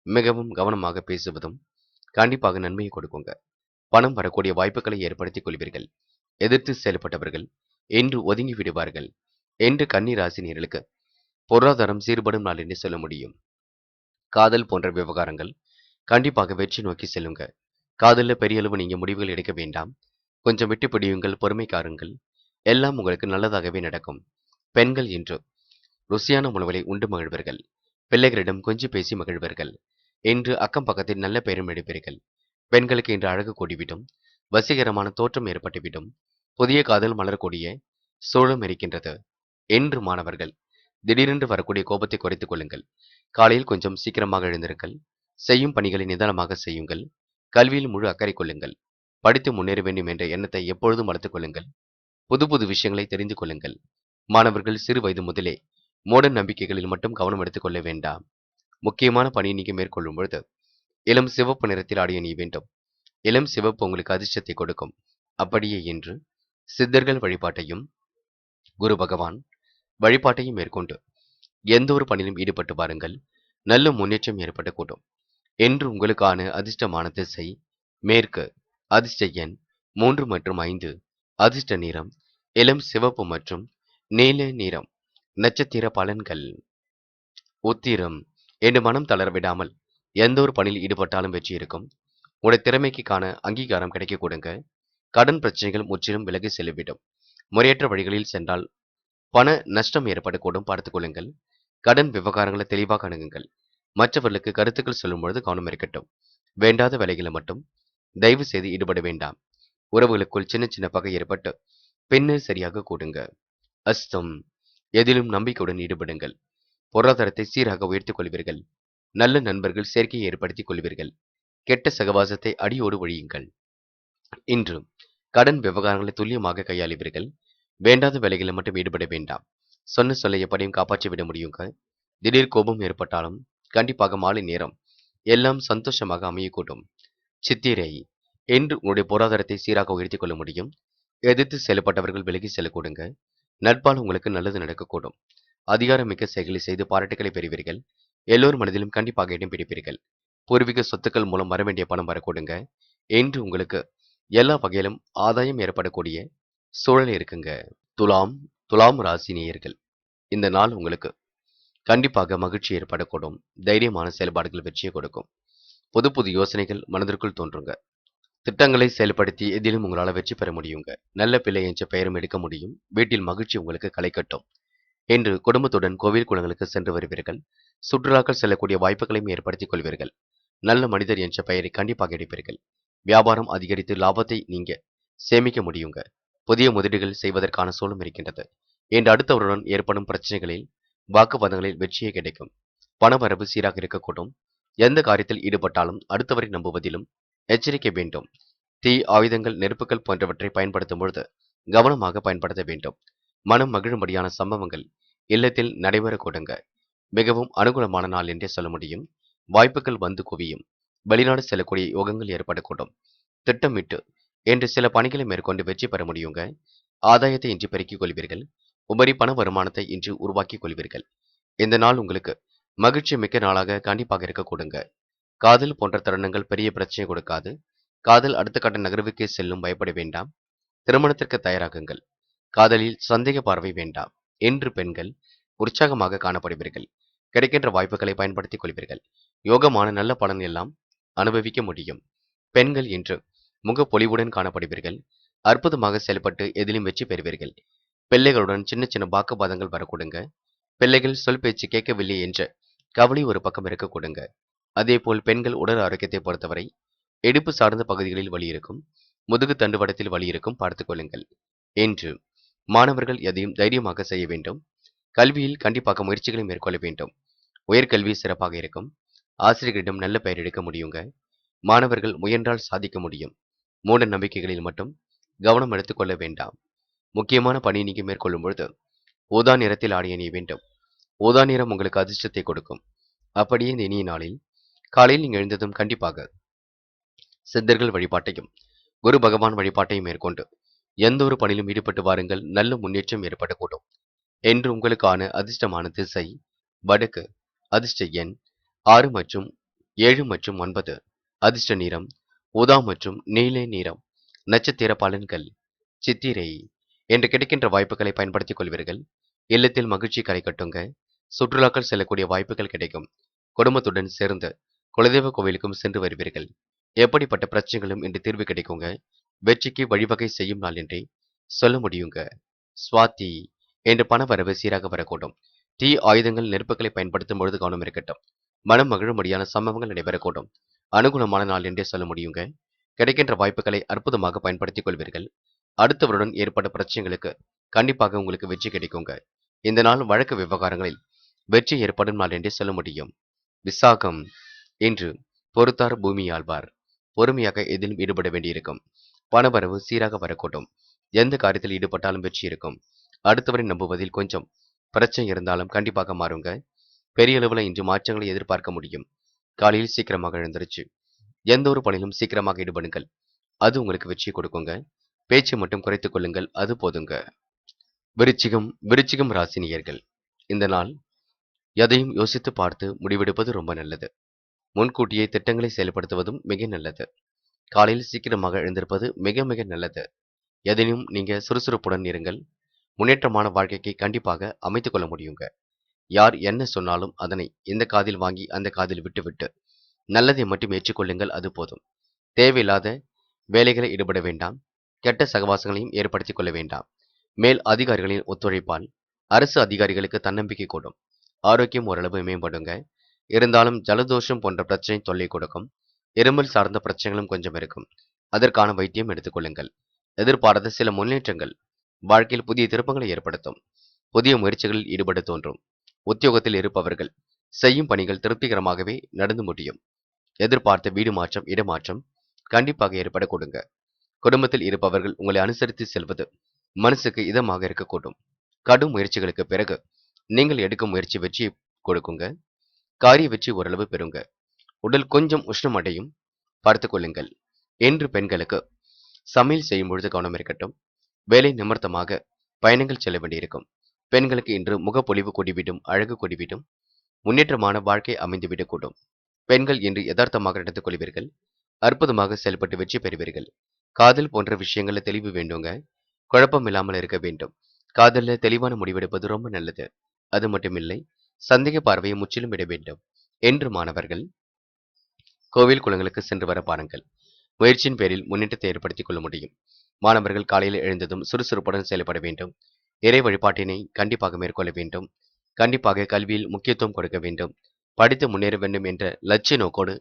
மிகவும் கவனமாக பேசுவதும் கண்டிப்பாக நன்மையை கொடுக்குங்க. பணம் வரக்கூடிய வாய்ப்புகளை ஏற்படுத்திக் கொள்வீர்கள். எதிர்த்து செயல்பட்டவர்கள் என்று ஒதுங்கி விடுவார்கள். என்று கன்னி ராசினியர்களுக்கு பொருளாதாரம் சீர்படும் நாள் என்று சொல்ல முடியும். காதல் போன்ற விவகாரங்கள் கண்டிப்பாக வெற்றி நோக்கி செல்லுங்க. காதல்ல பெரிய அளவு நீங்க முடிவுகள் எடுக்க வேண்டாம். கொஞ்சம் விட்டு பிடியுங்கள், பொறுமை காருங்கள். எல்லாம் உங்களுக்கு நல்லதாகவே நடக்கும். பெண்கள் இன்று ருசியான உணவுகளை உண்டு மகிழ்வர்கள். பிள்ளைகளிடம் கொஞ்சி பேசி மகிழ்வர்கள். இன்று அக்கம் பக்கத்தில் நல்ல பெயரும் எடுப்பீர்கள். பெண்களுக்கு இன்று அழகு கூடிவிடும். வசீகரமான தோற்றம் ஏற்பட்டுவிடும். புதிய காதல் மலரக்கூடிய சூழலும் இருக்கின்றது. இன்று மாணவர்கள் திடீரென்று வரக்கூடிய கோபத்தை குறைத்துக் கொள்ளுங்கள். காலையில் கொஞ்சம் சீக்கிரமாக எழுந்திருங்கள். செய்யும் பணிகளை நிதானமாக செய்யுங்கள். கல்வியில் முழு அக்கறை கொள்ளுங்கள். படித்து முன்னேற வேண்டும் என்ற எண்ணத்தை எப்பொழுதும் வளர்த்துக் கொள்ளுங்கள். புது புது விஷயங்களை தெரிந்து கொள்ளுங்கள். மாணவர்கள் சிறு வயது முதலே மூட நம்பிக்கைகளில் மட்டும் கவனம் எடுத்துக் கொள்ள வேண்டாம். முக்கியமான பணியை நீங்க மேற்கொள்ளும் பொழுது இளம் சிவப்பு நிறத்தில் ஆடை அணிய வேண்டும். இளம் சிவப்பு உங்களுக்கு அதிர்ஷ்டத்தை கொடுக்கும். அப்படியே இன்று சித்தர்கள் வழிபாட்டையும் குரு பகவான் வழிபாட்டையும் மேற்கொண்டு எந்த ஒரு பணியிலும் ஈடுபட்டு பாருங்கள். நல்ல முன்னேற்றம் ஏற்படக்கூடும். என்று உங்களுக்கான அதிர்ஷ்டமான திசை மேற்கு. அதிர்ஷ்ட எண் 3 மற்றும் 5. அதிர்ஷ்ட நிறம் இளம் சிவப்பு மற்றும் நீல நிறம். நட்சத்திர பலன்கள். உத்திரம். என்று மனம் தளர விடாமல் எந்த ஒரு பணியில் ஈடுபட்டாலும் வெற்றி இருக்கும். உடைய திறமைக்கான அங்கீகாரம் கிடைக்க கொடுங்க. கடன் பிரச்சனைகள் முற்றிலும் விலகி செல்லிவிடும். முறையற்ற வழிகளில் சென்றால் பண நஷ்டம் ஏற்படக்கூடும், பார்த்துக் கொள்ளுங்கள். கடன் விவகாரங்களை தெளிவாக அணுகுங்கள். மற்றவர்களுக்கு கருத்துக்கள் சொல்லும் பொழுது கவனம் இருக்கட்டும். வேண்டாத வேலைகளை மட்டும் தயவு செய்து ஈடுபட வேண்டாம். உறவுகளுக்குள் சின்ன சின்ன பகை ஏற்பட்டு பின்னர் சரியாக கூடுங்க. அஸ்தம். எதிலும் நம்பிக்கையுடன் ஈடுபடுங்கள். பொருளாதாரத்தை சீராக உயர்த்திக் கொள்வீர்கள். நல்ல நண்பர்கள் சேர்க்கையை ஏற்படுத்திக் கொள்வீர்கள். கெட்ட சகவாசத்தை அடியோடு ஒழியுங்கள். இன்று கடன் விவகாரங்களை துல்லியமாக கையாளுவீர்கள். வேண்டாத வேலைகளில் மட்டும் ஈடுபட வேண்டாம். சொன்ன சொல்லை எப்படியும் காப்பாற்றி விட முடியுங்க. திடீர் கோபம் ஏற்பட்டாலும் கண்டிப்பாக மாலை நேரம் எல்லாம் சந்தோஷமாக அமையக்கூடும். சித்திரை. என்று உங்களுடைய பொருளாதாரத்தை சீராக உயர்த்திக் கொள்ள முடியும். எதிர்த்து செயல்பட்டவர்கள் விலகி செல்லக்கூடுங்க. நட்பால் உங்களுக்கு நல்லது நடக்கக்கூடும். அதிகாரமிக்க செயல்களை செய்து பாராட்டுகளை பெறுவீர்கள். எல்லோர் மனதிலும் கண்டிப்பாக இடம் பிடிப்பீர்கள். பூர்வீக சொத்துக்கள் மூலம் வரவேண்டிய பணம் வரக்கூடுங்க. என்று உங்களுக்கு எல்லா வகையிலும் ஆதாயம் ஏற்படக்கூடிய சூழல் இருக்குங்க. துலாம். துலாம் ராசி நேயர்கள். இந்த நாள் உங்களுக்கு கண்டிப்பாக மகிழ்ச்சி ஏற்படக்கூடும். தைரியமான செயல்பாடுகள் வெற்றியை கொடுக்கும். புது புது யோசனைகள் மனதிற்குள் தோன்றுங்க. திட்டங்களை செயல்படுத்தி எதிலும் உங்களால் வெற்றி பெற முடியுங்க. நல்ல பிள்ளை என்ற பெயரும் எடுக்க முடியும். வீட்டில் மகிழ்ச்சி உங்களுக்கு களை கட்டும். இன்று குடும்பத்துடன் கோவில் குளங்களுக்கு சென்று வருவீர்கள். சுற்றுலாக்கள் செல்லக்கூடிய வாய்ப்புகளையும் ஏற்படுத்திக் கொள்வீர்கள். நல்ல மனிதர் என்ற பெயரை கண்டிப்பாக எடுப்பீர்கள். வியாபாரம் அதிகரித்து லாபத்தை நீங்க சேமிக்க முடியுங்க. புதிய முதலீடுகள் செய்வதற்கான சூழலும் இருக்கின்றது. இன்று அடுத்தவருடன் ஏற்படும் பிரச்சனைகளில் வாக்குவாதங்களில் வெற்றியே கிடைக்கும். பணவரவு சீராக இருக்கக்கூடும். எந்த காரியத்தில் ஈடுபட்டாலும் அடுத்தவரை நம்புவதிலும் எச்சரிக்கை வேண்டும். தீ ஆயுதங்கள் நெருப்புகள் போன்றவற்றை பயன்படுத்தும் பொழுது கவனமாக பயன்படுத்த வேண்டும். மனம் மகிழும்படியான சம்பவங்கள் இல்லத்தில் நடைபெற கொடுங்க. மிகவும் அனுகூலமான நாள் என்றே சொல்ல முடியும். வாய்ப்புகள் வந்து குவியும். வெளிநாடு செல்லக்கூடிய யோகங்கள் ஏற்படக்கூடும். திட்டமிட்டு என்று சில பணிகளை மேற்கொண்டு வெற்றி பெற முடியுங்க. ஆதாயத்தை இன்று பெருக்கிக் கொள்வீர்கள். உபரி பண வருமானத்தை இன்று உருவாக்கிக் கொள்வீர்கள். இந்த நாள் உங்களுக்கு மகிழ்ச்சி மிக்க நாளாக கண்டிப்பாக இருக்க கொடுங்க. காதல் போன்ற தருணங்கள் பெரிய பிரச்சனை கொடுக்காது. காதல் அடுத்த கட்ட நகர்வுக்கு செல்லும் பயப்பட வேண்டாம். திருமணத்திற்கு தயாராகுங்கள். காதலில் சந்தேக பார்வை வேண்டாம். இன்று பெண்கள் உற்சாகமாக காணப்படுவீர்கள். கிடைக்கின்ற வாய்ப்புகளை பயன்படுத்திக் கொள்வீர்கள். யோகமான நல்ல பலன் எல்லாம் அனுபவிக்க முடியும். பெண்கள் இன்று முகப்பொலிவுடன் காணப்படுவீர்கள். அற்புதமாக செயல்பட்டு எதிலும் வெற்றி பெறுவீர்கள். பிள்ளைகளுடன் சின்ன சின்ன வாக்குவாதங்கள் வரக்கூடுங்க. பிள்ளைகள் சொல் பேச்சு கேட்கவில்லை என்ற கவலை ஒரு பக்கம் இருக்க கொடுங்க. அதேபோல் பெண்கள் உடல் ஆரோக்கியத்தை பொறுத்தவரை இடுப்பு சார்ந்த பகுதிகளில் வலி இருக்கும். முதுகு தண்டுவடத்தில் வலி இருக்கும், பார்த்துக் கொள்ளுங்கள். என்று மாணவர்கள் எதையும் தைரியமாக செய்ய வேண்டும். கல்வியில் கண்டிப்பாக முயற்சிகளை மேற்கொள்ள வேண்டும். உயர்கல்வி சிறப்பாக இருக்கும். ஆசிரியர்களிடம் நல்ல பெயர் எடுக்க முடியுங்க. மாணவர்கள் முயன்றால் சாதிக்க முடியும். மூட நம்பிக்கைகளில் மட்டும் கவனம் எடுத்துக்கொள்ள வேண்டாம். முக்கியமான பணியை நீங்க மேற்கொள்ளும் பொழுது ஊதா நிறத்தில் ஆடை அணிய வேண்டும். ஊதா நிறம் உங்களுக்கு அதிர்ஷ்டத்தை கொடுக்கும். அப்படியே இந்த இனிய நாளில் காலையில் நீங்க எழுந்ததும் கண்டிப்பாக சித்தர்கள் வழிபாட்டையும் குரு பகவான் வழிபாட்டையும் மேற்கொண்டு எந்த ஒரு பணியிலும் ஈடுபட்டு வாருங்கள். நல்ல முன்னேற்றம் ஏற்படக்கூடும். என்று உங்களுக்கான அதிர்ஷ்டமான திசை வடக்கு. அதிர்ஷ்ட எண் 6 மற்றும் 7 மற்றும் 9. அதிர்ஷ்ட நிறம் ஊதா மற்றும் நீல நிறம். நட்சத்திர பலன்கள். சித்திரை. என்று கிடைக்கின்ற வாய்ப்புகளை பயன்படுத்திக் கொள்வீர்கள். இல்லத்தில் மகிழ்ச்சி களை கட்டுங்க. சுற்றுலாக்கள் செல்லக்கூடிய வாய்ப்புகள் கிடைக்கும். குடும்பத்துடன் சேர்ந்து குலதெய்வ கோவிலுக்கும் சென்று வருவீர்கள். எப்படிப்பட்ட பிரச்சனைகளும் இன்று தீர்வு கிடைக்குங்க. வெற்றிக்கு வழிவகை செய்யும் நாள் என்றே சொல்ல முடியுங்க. சுவாதி என்று பணவரவு சீராக வரக்கூடும். தீ ஆயுதங்கள் நெருப்புகளை பயன்படுத்தும் பொழுது கவனம் இருக்கட்டும். மனம் மகிழும்படியான சம்பவங்கள் நடைபெறக்கூடும். அனுகூலமான நாள் என்றே சொல்ல முடியுங்க. கிடைக்கின்ற வாய்ப்புகளை அற்புதமாக பயன்படுத்திக் கொள்வீர்கள். அடுத்தவருடன் ஏற்பட்ட பிரச்சனைகளுக்கு கண்டிப்பாக உங்களுக்கு வெற்றி கிடைக்குங்க. இந்த நாள் வழக்கு விவகாரங்களில் வெற்றி ஏற்படும் நாள் என்றே சொல்ல முடியும். விசாகம் இன்று பொறுத்தார் பூமி ஆழ்வார். பொறுமையாக எதிலும் ஈடுபட வேண்டியிருக்கும். பணவரவு சீராக வரக்கூடும். எந்த காரியத்தில் ஈடுபட்டாலும் வெற்றி இருக்கும். அடுத்தவரை நம்புவதில் கொஞ்சம் பிரச்சனை இருந்தாலும் கண்டிப்பாக மாறுங்க. பெரிய அளவுல இன்று மாற்றங்களை எதிர்பார்க்க முடியும். காலையில் சீக்கிரமாக எழுந்திருச்சு எந்த ஒரு பணியிலும் சீக்கிரமாக ஈடுபடுங்கள். அது உங்களுக்கு வெற்றி கொடுக்குங்க. பேச்சு மட்டும் குறைத்துக் கொள்ளுங்கள், அது போதுங்க. விருச்சிகம் ராசினியர்கள். இந்த நாள் எதையும் யோசித்து பார்த்து முடிவெடுப்பது ரொம்ப நல்லது. முன்கூட்டியே திட்டங்களை செயல்படுத்துவதும் மிக நல்லது. காலையில் சீக்கிரமாக எழுந்திருப்பது மிக மிக நல்லது. எதனையும் நீங்க சுறுசுறுப்புடன் இருங்கள். முன்னேற்றமான வாழ்க்கைக்கு கண்டிப்பாக அமைத்துக் கொள்ள முடியுங்க. யார் என்ன சொன்னாலும் அதனை இந்த காதில் வாங்கி அந்த காதில் விட்டுவிட்டு நல்லதை மட்டும் ஏற்றுக்கொள்ளுங்கள், அது போதும். தேவையில்லாத வேலைகளை ஈடுபட வேண்டாம். கெட்ட சகவாசங்களையும் ஏற்படுத்திக் கொள்ள வேண்டாம். மேல் அதிகாரிகளின் ஒத்துழைப்பால் அரசு அதிகாரிகளுக்கு தன்னம்பிக்கை கூடும். ஆரோக்கியம் ஓரளவு மேம்படுங்க. இருந்தாலும் ஜலதோஷம் போன்ற பிரச்சனை தொல்லை கொடுக்கும். இருமல் சார்ந்த பிரச்சனைகளும் கொஞ்சம் இருக்கும். அதற்கான வைத்தியம் எடுத்துக்கொள்ளுங்கள். எதிர்பாராத சில முன்னேற்றங்கள் வாழ்க்கையில் புதிய திருப்பங்களை ஏற்படுத்தும். புதிய முயற்சிகளில் ஈடுபட தோன்றும். உத்தியோகத்தில் இருப்பவர்கள் செய்யும் பணிகள் திருப்திகரமாகவே நடந்து முடியும். எதிர்பார்த்த வீடு மாற்றம், இடமாற்றம் கண்டிப்பாக ஏற்பட கொடுங்க. குடும்பத்தில் இருப்பவர்கள் உங்களை அனுசரித்து செல்வது மனசுக்கு இதமாக இருக்கக்கூடும். கடும் முயற்சிகளுக்கு பிறகு நீங்கள் எடுக்கும் முயற்சி வெற்றியை கொடுக்குங்க. காரிய வெற்றி ஓரளவு பெறுங்க. உடல் கொஞ்சம் உஷ்ணம் அடையும், பார்த்துக் கொள்ளுங்கள். என்று பெண்களுக்கு சமையல் செய்யும் பொழுது கவனம் இருக்கட்டும். வேலை நிமித்தமாக பயணங்கள் செல்ல வேண்டியிருக்கும். பெண்களுக்கு இன்று முகப்பொலிவு கூடிவிடும், அழகு கூடிவிடும். முன்னேற்றமான வாழ்க்கை அமைந்துவிடக்கூடும். பெண்கள் இன்று யதார்த்தமாக நடந்து கொள்வீர்கள். அற்புதமாக செயல்பட்டு வெற்றி பெறுவீர்கள். காதல் போன்ற விஷயங்கள்ல தெளிவு வேண்டுங்க. குழப்பம் இல்லாமல் இருக்க வேண்டும். காதல்ல தெளிவான முடிவெடுப்பது ரொம்ப நல்லது. அது மட்டுமில்லை, சந்தேக பார்வையை முற்றிலும் விட வேண்டும். என்று மாணவர்கள் கோவில் குளங்களுக்கு சென்று வர பாருங்கள். முயற்சியின் பேரில் முன்னேற்றத்தை ஏற்படுத்திக் கொள்ள முடியும். மாணவர்கள் காலையில் எழுந்ததும் சுறுசுறுப்புடன் செயல்பட வேண்டும். இறை வழிபாட்டினை கண்டிப்பாக மேற்கொள்ள வேண்டும். கண்டிப்பாக கல்வியில் முக்கியத்துவம் கொடுக்க வேண்டும். படித்து முன்னேற வேண்டும் என்ற லட்சிய நோக்கோடு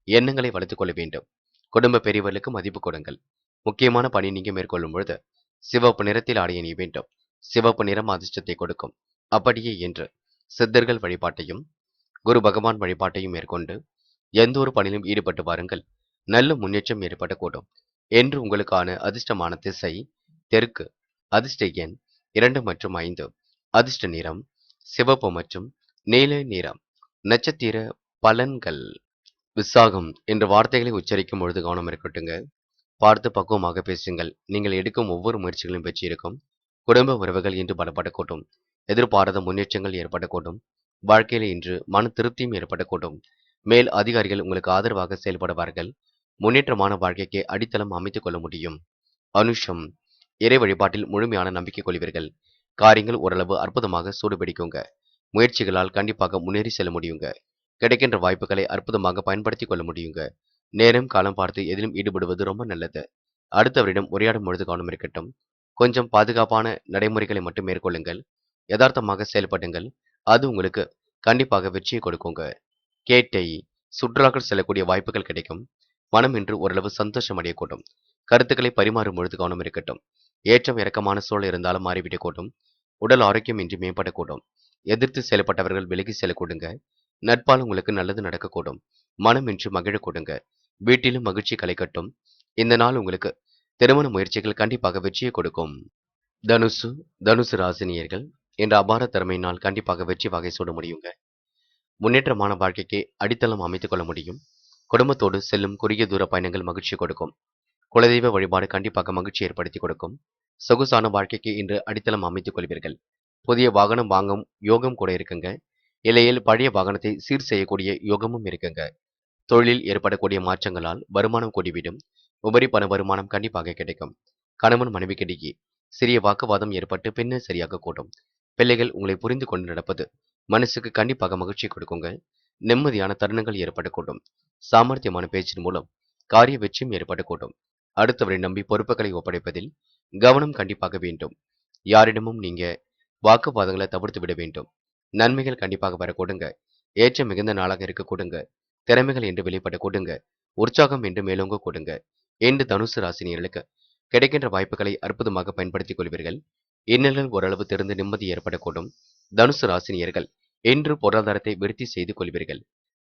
எண்ணங்களை வளர்த்துக் கொள்ள வேண்டும். குடும்ப பெரியவர்களுக்கு மதிப்பு கொடுங்கள். முக்கியமான பணி நீங்க மேற்கொள்ளும் பொழுது சிவப்பு நிறத்தில் ஆடை அணிய வேண்டும். சிவப்பு நிறம் அதிர்ஷ்டத்தை கொடுக்கும். அப்படியே என்று சித்தர்கள் வழிபாட்டையும் குரு பகவான் வழிபாட்டையும் மேற்கொண்டு எந்த ஒரு பணியிலும் ஈடுபட்டு வாருங்கள். நல்ல முன்னேற்றம் ஏற்படக்கூடும். என்று உங்களுக்கான அதிர்ஷ்டமான திசை தெற்கு. அதிர்ஷ்ட எண் 2 மற்றும் 5. அதிர்ஷ்ட நிறம் சிவப்பு மற்றும் நீல நிறம். நட்சத்திர பலன்கள். விசாகம் என்ற வார்த்தைகளை உச்சரிக்கும் பொழுது கவனம் இருக்கட்டுங்க. பார்த்து பக்குவமாக பேசுங்கள். நீங்கள் எடுக்கும் ஒவ்வொரு முயற்சிகளும் வெற்றி இருக்கும். குடும்ப உறவுகள் இன்று பலப்படக்கூடும். எதிர்பாராத முன்னேற்றங்கள் ஏற்படக்கூடும். வாழ்க்கையில் இன்று மன திருப்தியும் ஏற்படக்கூடும். மேல் அதிகாரிகள் உங்களுக்கு ஆதரவாக செயல்படுவார்கள். முன்னேற்றமான வாழ்க்கைக்கு அடித்தளம் அமைத்துக் கொள்ள முடியும். அனுஷம் இறை வழிபாட்டில் முழுமையான நம்பிக்கை கொள்வீர்கள். காரியங்கள் ஓரளவு அற்புதமாக சூடுபிடிக்குங்க. முயற்சிகளால் கண்டிப்பாக முன்னேறி செல்ல முடியுங்க. கிடைக்கின்ற வாய்ப்புகளை அற்புதமாக பயன்படுத்திக் கொள்ள முடியுங்க. நேரம் காலம் பார்த்து எதிலும் ஈடுபடுவது ரொம்ப நல்லது. அடுத்தவரிடம் உரையாடும் பொழுது கவனம் இருக்கட்டும். கொஞ்சம் பாதுகாப்பான நடைமுறைகளை மட்டும் மேற்கொள்ளுங்கள். யதார்த்தமாக செயல்படுங்கள். அது உங்களுக்கு கண்டிப்பாக வெற்றியை கொடுக்குங்க. கேட்டை சுற்றுலாக்கள் செல்லக்கூடிய வாய்ப்புகள் கிடைக்கும். மனம் இன்று ஓரளவு சந்தோஷம் அடையக்கூடும். கருத்துக்களை பரிமாறும் பொழுது கவனம் இருக்கட்டும். ஏற்றம் இறக்கமான சூழல் இருந்தாலும் மாறிவிடக்கூடும். உடல் ஆரோக்கியம் இன்றி மேம்படக்கூடும். எதிர்த்து செயல்பட்டவர்கள் விலகி செல்லக்கூடுங்க. நட்பால் உங்களுக்கு நல்லது நடக்கக்கூடும். மனம் இன்று மகிழக்கூடுங்க. வீட்டிலும் மகிழ்ச்சி கலைக்கட்டும். இந்த நாள் உங்களுக்கு திருமண முயற்சிகள் கண்டிப்பாக வெற்றியை கொடுக்கும். தனுசு தனுசு ராசினியர்கள் என்ற அபார திறமையினால் கண்டிப்பாக வெற்றி வகை சூட முடியுங்க. முன்னேற்றமான வாழ்க்கைக்கு அடித்தளம் அமைத்துக் கொள்ள முடியும். குடும்பத்தோடு செல்லும் குறுகிய தூர பயணங்கள் மகிழ்ச்சி கொடுக்கும். குலதெய்வ வழிபாடு கண்டிப்பாக மகிழ்ச்சி ஏற்படுத்தி கொடுக்கும். சொகுசான வாழ்க்கைக்கு இன்று அடித்தளம் அமைத்துக் கொள்வீர்கள். புதிய வாகனம் வாங்கும் யோகம் கூட இருக்குங்க. இல்லையில் பழைய வாகனத்தை சீர் செய்யக்கூடிய யோகமும் இருக்குங்க. தொழிலில் ஏற்படக்கூடிய மாற்றங்களால் வருமானம் கூடிவிடும். உபரி பண வருமானம் கண்டிப்பாக கிடைக்கும். கணவன் மனைவிக்கிடையே சிறிய வாக்குவாதம் ஏற்பட்டு பின்னர் சரியாக கூடும். பிள்ளைகள் உங்களை புரிந்து கொண்டு நடப்பது மனசுக்கு கண்டிப்பாக மகிழ்ச்சி கொடுக்குங்க. நிம்மதியான தருணங்கள் ஏற்படக்கூடும். சாமர்த்தியமான பேச்சின் மூலம் காரிய வெற்றியும் ஏற்படக்கூடும். அடுத்தவரை நம்பி பொறுப்புகளை ஒப்படைப்பதில் கவனம் கண்டிப்பாக வேண்டும். யாரிடமும் நீங்க வாக்குவாதங்களை தவிர்த்து விட வேண்டும். நன்மைகள் கண்டிப்பாக வர கொடுங்க. ஏற்றம் மிகுந்த நாளாக இருக்க கொடுங்க. திறமைகள் என்று வெளிப்பட கொடுங்க. உற்சாகம் என்று மேலோங்க கொடுங்க. என்று தனுசு ராசினியர்களுக்கு கிடைக்கின்ற வாய்ப்புகளை அற்புதமாக பயன்படுத்திக் கொள்வீர்கள். இன்னல்கள் ஓரளவு திறந்து நிம்மதி ஏற்படக்கூடும். தனுசு ராசினியர்கள் இன்று பொருளாதாரத்தை விருத்தி செய்து கொள்வீர்கள்.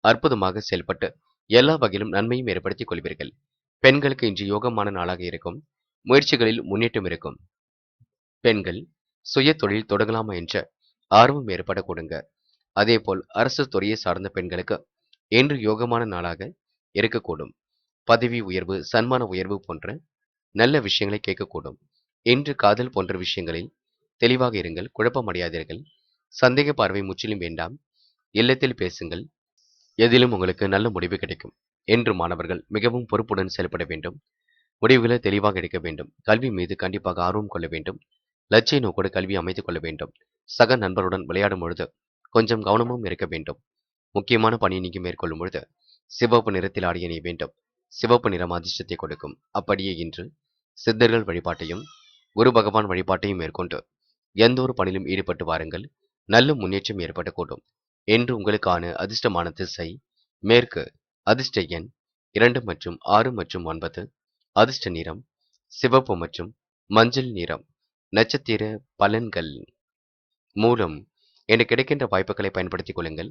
அற்புதமாக செயல்பட்டு எல்லா வகையிலும் நன்மையும் ஏற்படுத்திக் கொள்வீர்கள். பெண்களுக்கு இன்று யோகமான நாளாக இருக்கும். முயற்சிகளில் முன்னேற்றம் இருக்கும். பெண்கள் சுய தொழில் தொடங்கலாமா என்ற ஆர்வம் ஏற்பட கொடுங்க. அதேபோல் அரசு துறையை சார்ந்த பெண்களுக்கு இன்று யோகமான நாளாக இருக்கக்கூடும். பதவி உயர்வு, சன்மான உயர்வு போன்ற நல்ல விஷயங்களை கேட்கக்கூடும். இன்று காதல் போன்ற விஷயங்களில் தெளிவாக இருங்கள். குழப்பம் அடையாதீர்கள். சந்தேக பார்வை முற்றிலும் வேண்டாம். இல்லத்தில் பேசுங்கள். எதிலும் உங்களுக்கு நல்ல முடிவு கிடைக்கும். என்று மாணவர்கள் மிகவும் பொறுப்புடன் செயல்பட வேண்டும். முடிவுகளை தெளிவாக எடுக்க வேண்டும். கல்வி மீது கண்டிப்பாக ஆர்வம் கொள்ள வேண்டும். லட்சிய நோக்கோடு கல்வி அமைத்துக் கொள்ள வேண்டும். சக நண்பருடன் விளையாடும் பொழுது கொஞ்சம் கவனமும் இருக்க வேண்டும். முக்கியமான பணியை நீங்க மேற்கொள்ளும் பொழுது சிவப்பு நிறத்தில் ஆடை அணிய வேண்டும். சிவப்பு நிறம் அதிர்ஷ்டத்தை கொடுக்கும். அப்படியே இன்று சித்தர்கள் வழிபாட்டையும் குரு பகவான் வழிபாட்டையும் மேற்கொண்டு எந்த ஒரு பணியிலும் ஈடுபட்டு வாருங்கள். நல்ல முன்னேற்றம் ஏற்படக்கூடும். என்று உங்களுக்கான அதிர்ஷ்டமான திசை மேற்கு. அதிர்ஷ்ட எண் 2 மற்றும் 6 மற்றும் 9. அதிர்ஷ்ட நிறம் சிவப்பு மற்றும் மஞ்சள் நிறம். நட்சத்திர பலன்கள். மூலம் எனக்கு கிடைக்கின்ற வாய்ப்புகளை பயன்படுத்திக் கொள்ளுங்கள்.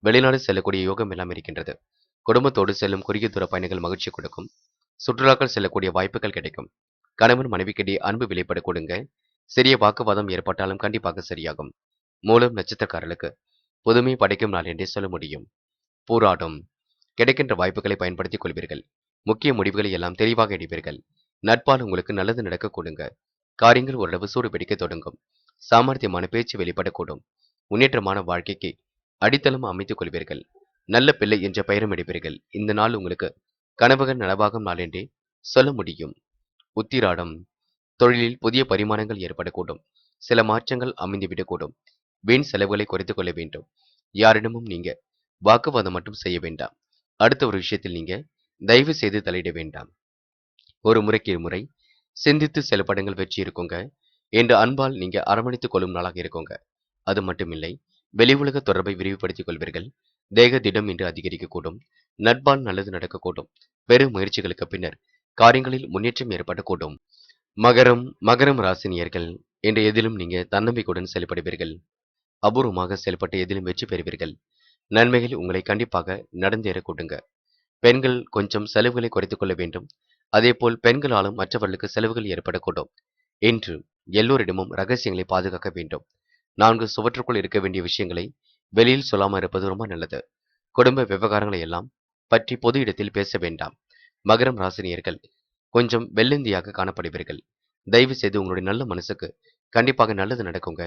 வெளிநாடு செல்லக்கூடிய யோகம் எல்லாம் இருக்கின்றது. குடும்பத்தோடு செல்லும் குறுகிய தூர பயணங்கள் மகிழ்ச்சி கொடுக்கும். சுற்றுலாக்கள் செல்லக்கூடிய வாய்ப்புகள் கிடைக்கும். கணவன் மனைவிக்கிடையே அன்பு வெளிப்பட கொடுங்க. சிறிய வாக்குவாதம் ஏற்பட்டாலும் கண்டிப்பாக சரியாகும். மூலம் நட்சத்திரக்காரர்களுக்கு புதுமை படைக்கும் நாள் என்றே சொல்ல முடியும். போராடும் கிடைக்கின்ற வாய்ப்புகளை பயன்படுத்திக் கொள்வீர்கள். முக்கிய முடிவுகளை எல்லாம் தெளிவாக எடுப்பீர்கள். நட்பால் உங்களுக்கு நல்லது நடக்க கொடுங்க. காரியங்கள் ஓரளவு சூடு பிடிக்க தொடங்கும். சாமர்த்தியமான பேச்சு வெளிப்படக்கூடும். முன்னேற்றமான வாழ்க்கைக்கு அடித்தளம் அமைத்துக் கொள்வீர்கள். நல்ல பிள்ளை என்ற பெயரும் எடுப்பீர்கள். இந்த நாள் உங்களுக்கு கனவுகள் நனவாகும் நாள் என்றே சொல்ல முடியும். உத்திராடம் தொழிலில் புதிய பரிமாணங்கள் ஏற்படக்கூடும். சில மாற்றங்கள் அமைந்துவிடக்கூடும். வீண் செலவுகளை குறைத்துக் கொள்ள வேண்டும். யாரிடமும் நீங்க வாக்குவாதம் மட்டும் செய்ய வேண்டாம். அடுத்த ஒரு விஷயத்தில் நீங்க தயவு செய்து தலையிட வேண்டாம். ஒரு முறைக்கு இருமுறை சிந்தித்து செயல்படுங்கள், வெற்றி இருக்குங்க. என்று அன்பால் நீங்க அரவணைத்துக் கொள்ளும் நாளாக இருக்குங்க. அது மட்டுமில்லை, வெளி உலக தொடர்பை விரிவுபடுத்திக் கொள்வீர்கள். தேக திடம் இன்று அதிகரிக்கக்கூடும். நட்பால் நல்லது நடக்கக்கூடும். பெரும் முயற்சிகளுக்கு பின்னர் காரியங்களில் முன்னேற்றம் ஏற்படக்கூடும். மகரம் ராசினியர்கள் என்ற எதிலும் நீங்க தன்னம்பிக்கையுடன் செயல்படுவீர்கள். அபூர்வமாக செயல்பட்டு எதிலும் வெற்றி பெறுவீர்கள். நன்மைகள் உங்களை கண்டிப்பாக நடந்தேற கொடுங்க. பெண்கள் கொஞ்சம் செலவுகளை குறைத்துக் கொள்ள வேண்டும். அதேபோல் பெண்களாலும் மற்றவர்களுக்கு செலவுகள் ஏற்படக்கூடும். என்று எல்லோரிடமும் ரகசியங்களை பாதுகாக்க வேண்டும். 4 சுவற்றுக்குள் இருக்க வேண்டிய விஷயங்களை வெளியில் சொல்லாமல் இருப்பது ரொம்ப நல்லது. குடும்ப விவகாரங்களை எல்லாம் பற்றி பொது இடத்தில் பேச வேண்டாம். மகரம் ராசினியர்கள் கொஞ்சம் வெள்ளந்தியாக காணப்படுவீர்கள். தயவு செய்து உங்களுடைய நல்ல மனசுக்கு கண்டிப்பாக நல்லது நடக்குங்க.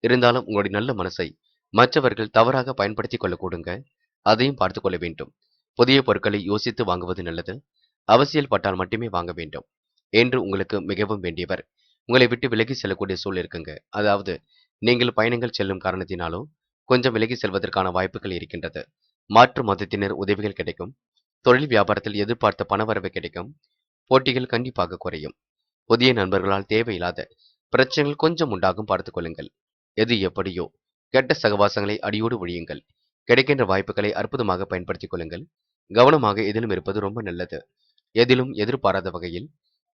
இருந்தாலும் உங்களுடைய நல்ல மனசை மற்றவர்கள் தவறாக பயன்படுத்திக் கொள்ள கூடுங்க. அதையும் பார்த்துக் கொள்ள வேண்டும். புதிய பொருட்களை யோசித்து வாங்குவது நல்லது. அவசியம் பட்டால் மட்டுமே வாங்க வேண்டும். என்று உங்களுக்கு மிகவும் வேண்டியவர் உங்களை விட்டு விலகி செல்லக்கூடிய சூழல் இருக்குங்க. அதாவது நீங்கள் பயணங்கள் செல்லும் காரணத்தினாலோ கொஞ்சம் விலகி செல்வதற்கான வாய்ப்புகள் இருக்கின்றது. மாற்று மதத்தினர் உதவிகள் கிடைக்கும். தொழில் வியாபாரத்தில் எதிர்பார்த்த பணவரவு கிடைக்கும். போட்டிகள் கண்டிப்பாக குறையும். புதிய நண்பர்களால் தேவையில்லாத பிரச்சனைகள் கொஞ்சம் உண்டாகும், பார்த்துக் கொள்ளுங்கள். எது எப்படியோ கெட்ட சகவாசங்களை அடியோடு ஒழியுங்கள். கிடைக்கின்ற வாய்ப்புகளை அற்புதமாக பயன்படுத்திக் கொள்ளுங்கள். கவனமாக எதிலும் இருப்பது ரொம்ப நல்லது. எதிலும் எதிர்பாராத வகையில்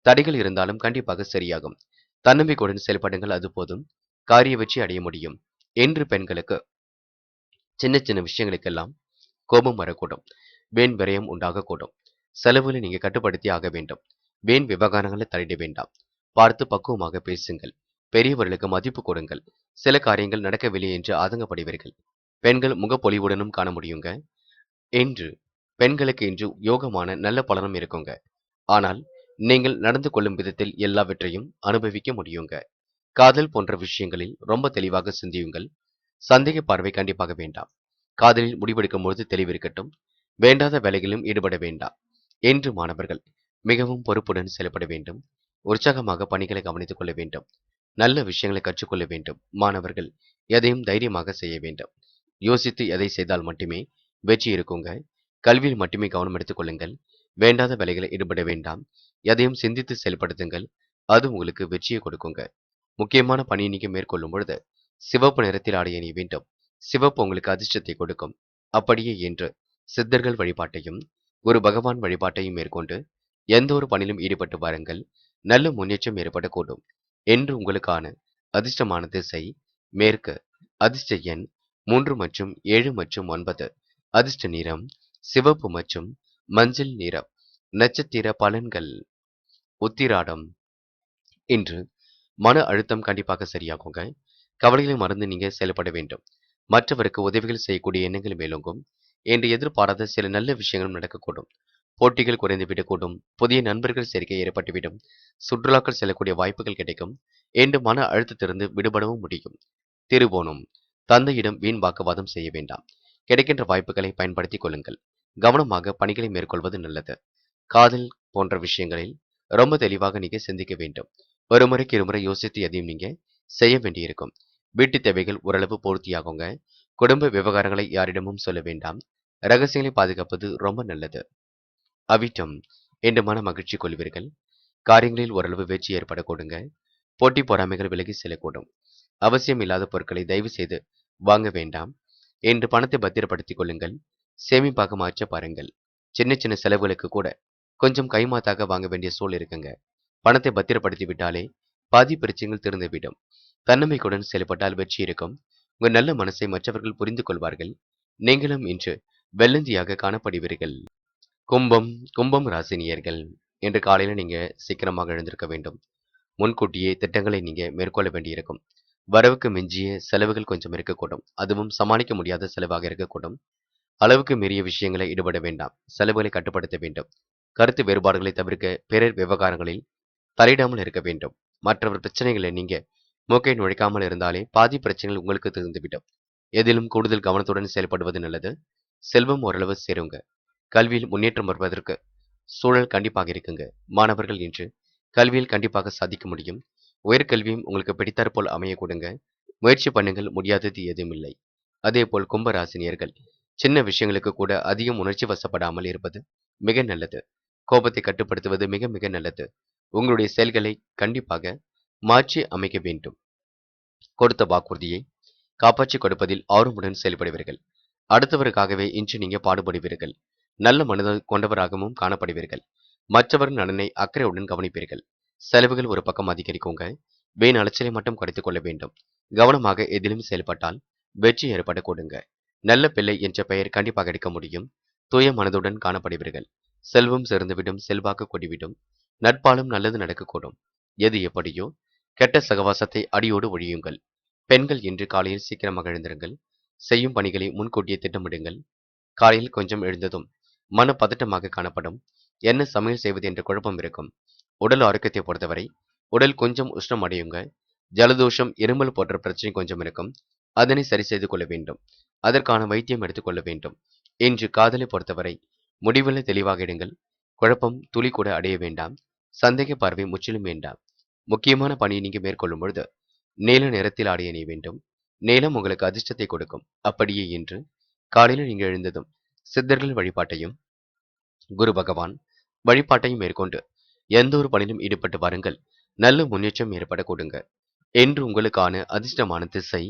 தடைகள் இருந்தாலும் கண்டிப்பாக சரியாகும். தன்னம்பிக்கையுடன் செயல்படுங்கள், அது போதும். காரிய வெற்றி அடைய முடியும். என்று பெண்களுக்கு சின்ன சின்ன விஷயங்களுக்கெல்லாம் கோபம் வரக்கூடும். வீண் விரயம் உண்டாகக்கூடும். செலவுகளை நீங்க கட்டுப்படுத்தி ஆக வேண்டும். வீண் விவகாரங்களை தலையிட வேண்டாம். பார்த்து பக்குவமாக பேசுங்கள். பெரியவர்களுக்கு மதிப்பு கொடுங்கள். சில காரியங்கள் நடக்கவில்லை என்று ஆதங்கப்படுவீர்கள். பெண்கள் முகப்பொலிவுடனும் காண முடியுங்க. என்று பெண்களுக்கு இன்று யோகமான நல்ல பலனும் இருக்குங்க. ஆனால் நீங்கள் நடந்து கொள்ளும் விதத்தில் எல்லாவற்றையும் அனுபவிக்க முடியுங்க. காதல் போன்ற விஷயங்களில் ரொம்ப தெளிவாக சிந்தியுங்கள். சந்தேக பார்வை கண்டிப்பாக வேண்டாம். காதலில் முடிவெடுக்கும் பொழுது தெளிவிருக்கட்டும். வேண்டாத வேலைகளிலும் ஈடுபட வேண்டாம். என்று மாணவர்கள் மிகவும் பொறுப்புடன் செயல்பட வேண்டும். உற்சாகமாக பணிகளை கவனித்துக் கொள்ள வேண்டும். நல்ல விஷயங்களை கற்றுக்கொள்ள வேண்டும். மாணவர்கள் எதையும் தைரியமாக செய்ய வேண்டும். யோசித்து எதை செய்தால் மட்டுமே வெற்றி இருக்குங்க. கல்வியில் மட்டுமே கவனம் எடுத்துக் கொள்ளுங்கள். வேண்டாத வேலைகளை ஈடுபட வேண்டாம். எதையும் சிந்தித்து செயல்படுத்துங்கள். அது உங்களுக்கு வெற்றியை கொடுக்குங்க. முக்கியமான பணியை நீங்க மேற்கொள்ளும் பொழுது சிவப்பு நிறத்தில் ஆடை அணிய வேண்டும். சிவப்பு உங்களுக்கு அதிர்ஷ்டத்தை கொடுக்கும். அப்படியே என்று சித்தர்கள் வழிபாட்டையும் குரு பகவான் வழிபாட்டையும் மேற்கொண்டு எந்த ஒரு பணியிலும் ஈடுபட்டு வாருங்கள். நல்ல முன்னேற்றம் ஏற்படக்கூடும். என்று உங்களுக்கான அதிர்ஷ்டமான திசை மேற்கு. அதிர்ஷ்ட எண் 3 மற்றும் 7 மற்றும் 9. அதிர்ஷ்ட நிறம் சிவப்பு மற்றும் மஞ்சள் நிறம். நட்சத்திர பலன்கள். உத்திராடம். இன்று மன அழுத்தம் கண்டிப்பாக சரியாகுங்க. கவலைகளை மறந்து நீங்க செயல்பட வேண்டும். மற்றவருக்கு உதவிகள் செய்யக்கூடிய எண்ணங்கள் மேலோங்கும். என்று எதிர்பாராத சில நல்ல விஷயங்களும் நடக்கக்கூடும். போட்டிகள் குறைந்து விடக்கூடும். புதிய நண்பர்கள் சேர்க்கை ஏற்பட்டுவிடும். சுற்றுலாக்கள் செல்லக்கூடிய வாய்ப்புகள் கிடைக்கும். என்று மன அழுத்தத்திலிருந்து விடுபடவும் முடியும். திருவோணம். தந்தையிடம் வீண் வாக்குவாதம் செய்ய வேண்டாம். கிடைக்கின்ற வாய்ப்புகளை பயன்படுத்திக் கொள்ளுங்கள். கவனமாக பணிகளை மேற்கொள்வது நல்லது. காதல் போன்ற விஷயங்களில் ரொம்ப தெளிவாக நீங்க சிந்திக்க வேண்டும். ஒரு முறைக்கு இருமுறை யோசித்து எதையும் நீங்க செய்ய வேண்டியிருக்கும். வீட்டு தேவைகள் ஓரளவு பூர்த்தியாகுங்க. குடும்ப விவகாரங்களை யாரிடமும் சொல்ல வேண்டாம். ரகசியங்களை பாதுகாப்பது ரொம்ப நல்லது. அவிட்டம். இன்று மன மகிழ்ச்சி கொள்வீர்கள். காரியங்களில் ஓரளவு வெற்றி ஏற்பட கொடுங்க. போட்டி பொறாமைகள் விலகி செல்லக்கூடும். அவசியம் இல்லாத பொருட்களை தயவு செய்து வாங்க வேண்டாம். என்று பணத்தை பத்திரப்படுத்திக் கொள்ளுங்கள். சேமிப்பாக மாற்ற பாருங்கள். சின்ன சின்ன செலவுகளுக்கு கூட கொஞ்சம் கைமாத்தாக வாங்க வேண்டிய சூழல் இருக்குங்க. பணத்தை பத்திரப்படுத்தி விட்டாலே பாதி பிரச்சனைகள் தீர்ந்துவிடும். தன்னம்பிக்கையுடன் செயல்பட்டால் வெற்றி இருக்கும். உங்கள் நல்ல மனசை மற்றவர்கள் புரிந்து கொள்வார்கள். நீங்களும் இன்று வெள்ளந்தியாக காணப்படுவீர்கள். கும்பம். கும்பம் ராசினியர்கள். இன்று காலையில நீங்க சீக்கிரமாக எழுந்திருக்க வேண்டும். முன்கூட்டியே திட்டங்களை நீங்க மேற்கொள்ள வேண்டியிருக்கும். வரவுக்கு மிஞ்சிய செலவுகள் கொஞ்சம் இருக்கக்கூடும். அதுவும் சமாளிக்க முடியாத செலவாக இருக்கக்கூடும். அளவுக்கு மீறிய விஷயங்களை ஈடுபட வேண்டாம். செலவுகளை கட்டுப்படுத்த வேண்டும். கருத்து வேறுபாடுகளை தவிர்க்க பிறர் விவகாரங்களில் தலையிடாமல் இருக்க வேண்டும். மற்றவர் பிரச்சனைகளை நீங்க மூக்கை நுழைக்காமல் இருந்தாலே பாதி பிரச்சனைகள் உங்களுக்கு தீர்ந்துவிடும். எதிலும் கூடுதல் கவனத்துடன் செயல்படுவது நல்லது. செல்வம் ஓரளவு சேருங்க. கல்வியில் முன்னேற்றம் வருவதற்கு சூழல் கண்டிப்பாக இருக்குங்க. மாணவர்கள் இன்று கல்வியில் கண்டிப்பாக சாதிக்க முடியும். உயர்கல்வியும் உங்களுக்கு பிடித்தாற் போல் அமைய கொடுங்க. முயற்சி பண்ணுங்கள், முடியாதது எதுவும் இல்லை. அதேபோல் கும்பராசினியர்கள் சின்ன விஷயங்களுக்கு கூட அதிகம் உணர்ச்சி வசப்படாமல் இருப்பது மிக நல்லது. கோபத்தை கட்டுப்படுத்துவது மிக மிக நல்லது. உங்களுடைய செயல்களை கண்டிப்பாக மாற்றி அமைக்க வேண்டும். கொடுத்த வாக்குறுதியை காப்பாற்றிக் கொடுப்பதில் ஆர்வமுடன் செயல்படுவீர்கள். அடுத்தவருக்காகவே இன்று நீங்க பாடுபடுவீர்கள். நல்ல மனதை கொண்டவராகவும் காணப்படுவீர்கள். மற்றவர் நலனை அக்கறையுடன் கவனிப்பீர்கள். செலவுகள் ஒரு பக்கம் அதிகரிக்குங்க. வீண் அலைச்சலை மட்டும் குறைத்துக் கொள்ள வேண்டும். கவனமாக எதிலும் செயல்பட்டால் வெற்றி ஏற்பட கொடுங்க. நல்ல பிள்ளை என்ற பெயர் கண்டிப்பாக எடுக்க முடியும். தூய மனதுடன் காணப்படுவீர்கள். செல்வம் சேர்ந்துவிடும். செல்வாக்கு கொடிவிடும். நட்பாலும் நல்லது நடக்கக்கூடும். எது எப்படியோ கெட்ட சகவாசத்தை அடியோடு ஒழியுங்கள். பெண்கள் இன்று காலையில் சீக்கிரமாக எழுந்திருங்கள். செய்யும் பணிகளை முன்கூட்டியே திட்டமிடுங்கள். காலையில் கொஞ்சம் எழுந்ததும் மன பதட்டமாக காணப்படும். என்ன சமையல் செய்வது என்ற குழப்பம் இருக்கும். உடல் ஆரோக்கியத்தை பொறுத்தவரை உடல் கொஞ்சம் உஷ்ணம் அடையுங்க. ஜலதோஷம், இருமல் போன்ற பிரச்சனை கொஞ்சம் இருக்கும். அதனை சரி செய்து கொள்ள வேண்டும். அதற்கான வைத்தியம் எடுத்துக்கொள்ள வேண்டும். இன்று காதலை பொறுத்தவரை முடிவில் தெளிவாக இடுங்கள். குழப்பம் துளி கூட அடைய வேண்டாம். சந்தேக பார்வை முற்றிலும் வேண்டாம். முக்கியமான பணியை நீங்க மேற்கொள்ளும் பொழுது நீல நிறத்தில் ஆடை அணிய வேண்டும். நீலம் உங்களுக்கு அதிர்ஷ்டத்தை கொடுக்கும். அப்படியே இன்று காலையில் நீங்க எழுந்ததும் சித்தர்கள் வழிபாட்டையும் குரு பகவான் வழிபாட்டையும் மேற்கொண்டு எந்த ஒரு பணியிலும் ஈடுபட்டு வாருங்கள். நல்ல முன்னேற்றம் ஏற்பட கொடுங்க. என்று உங்களுக்கான அதிர்ஷ்டமான திசை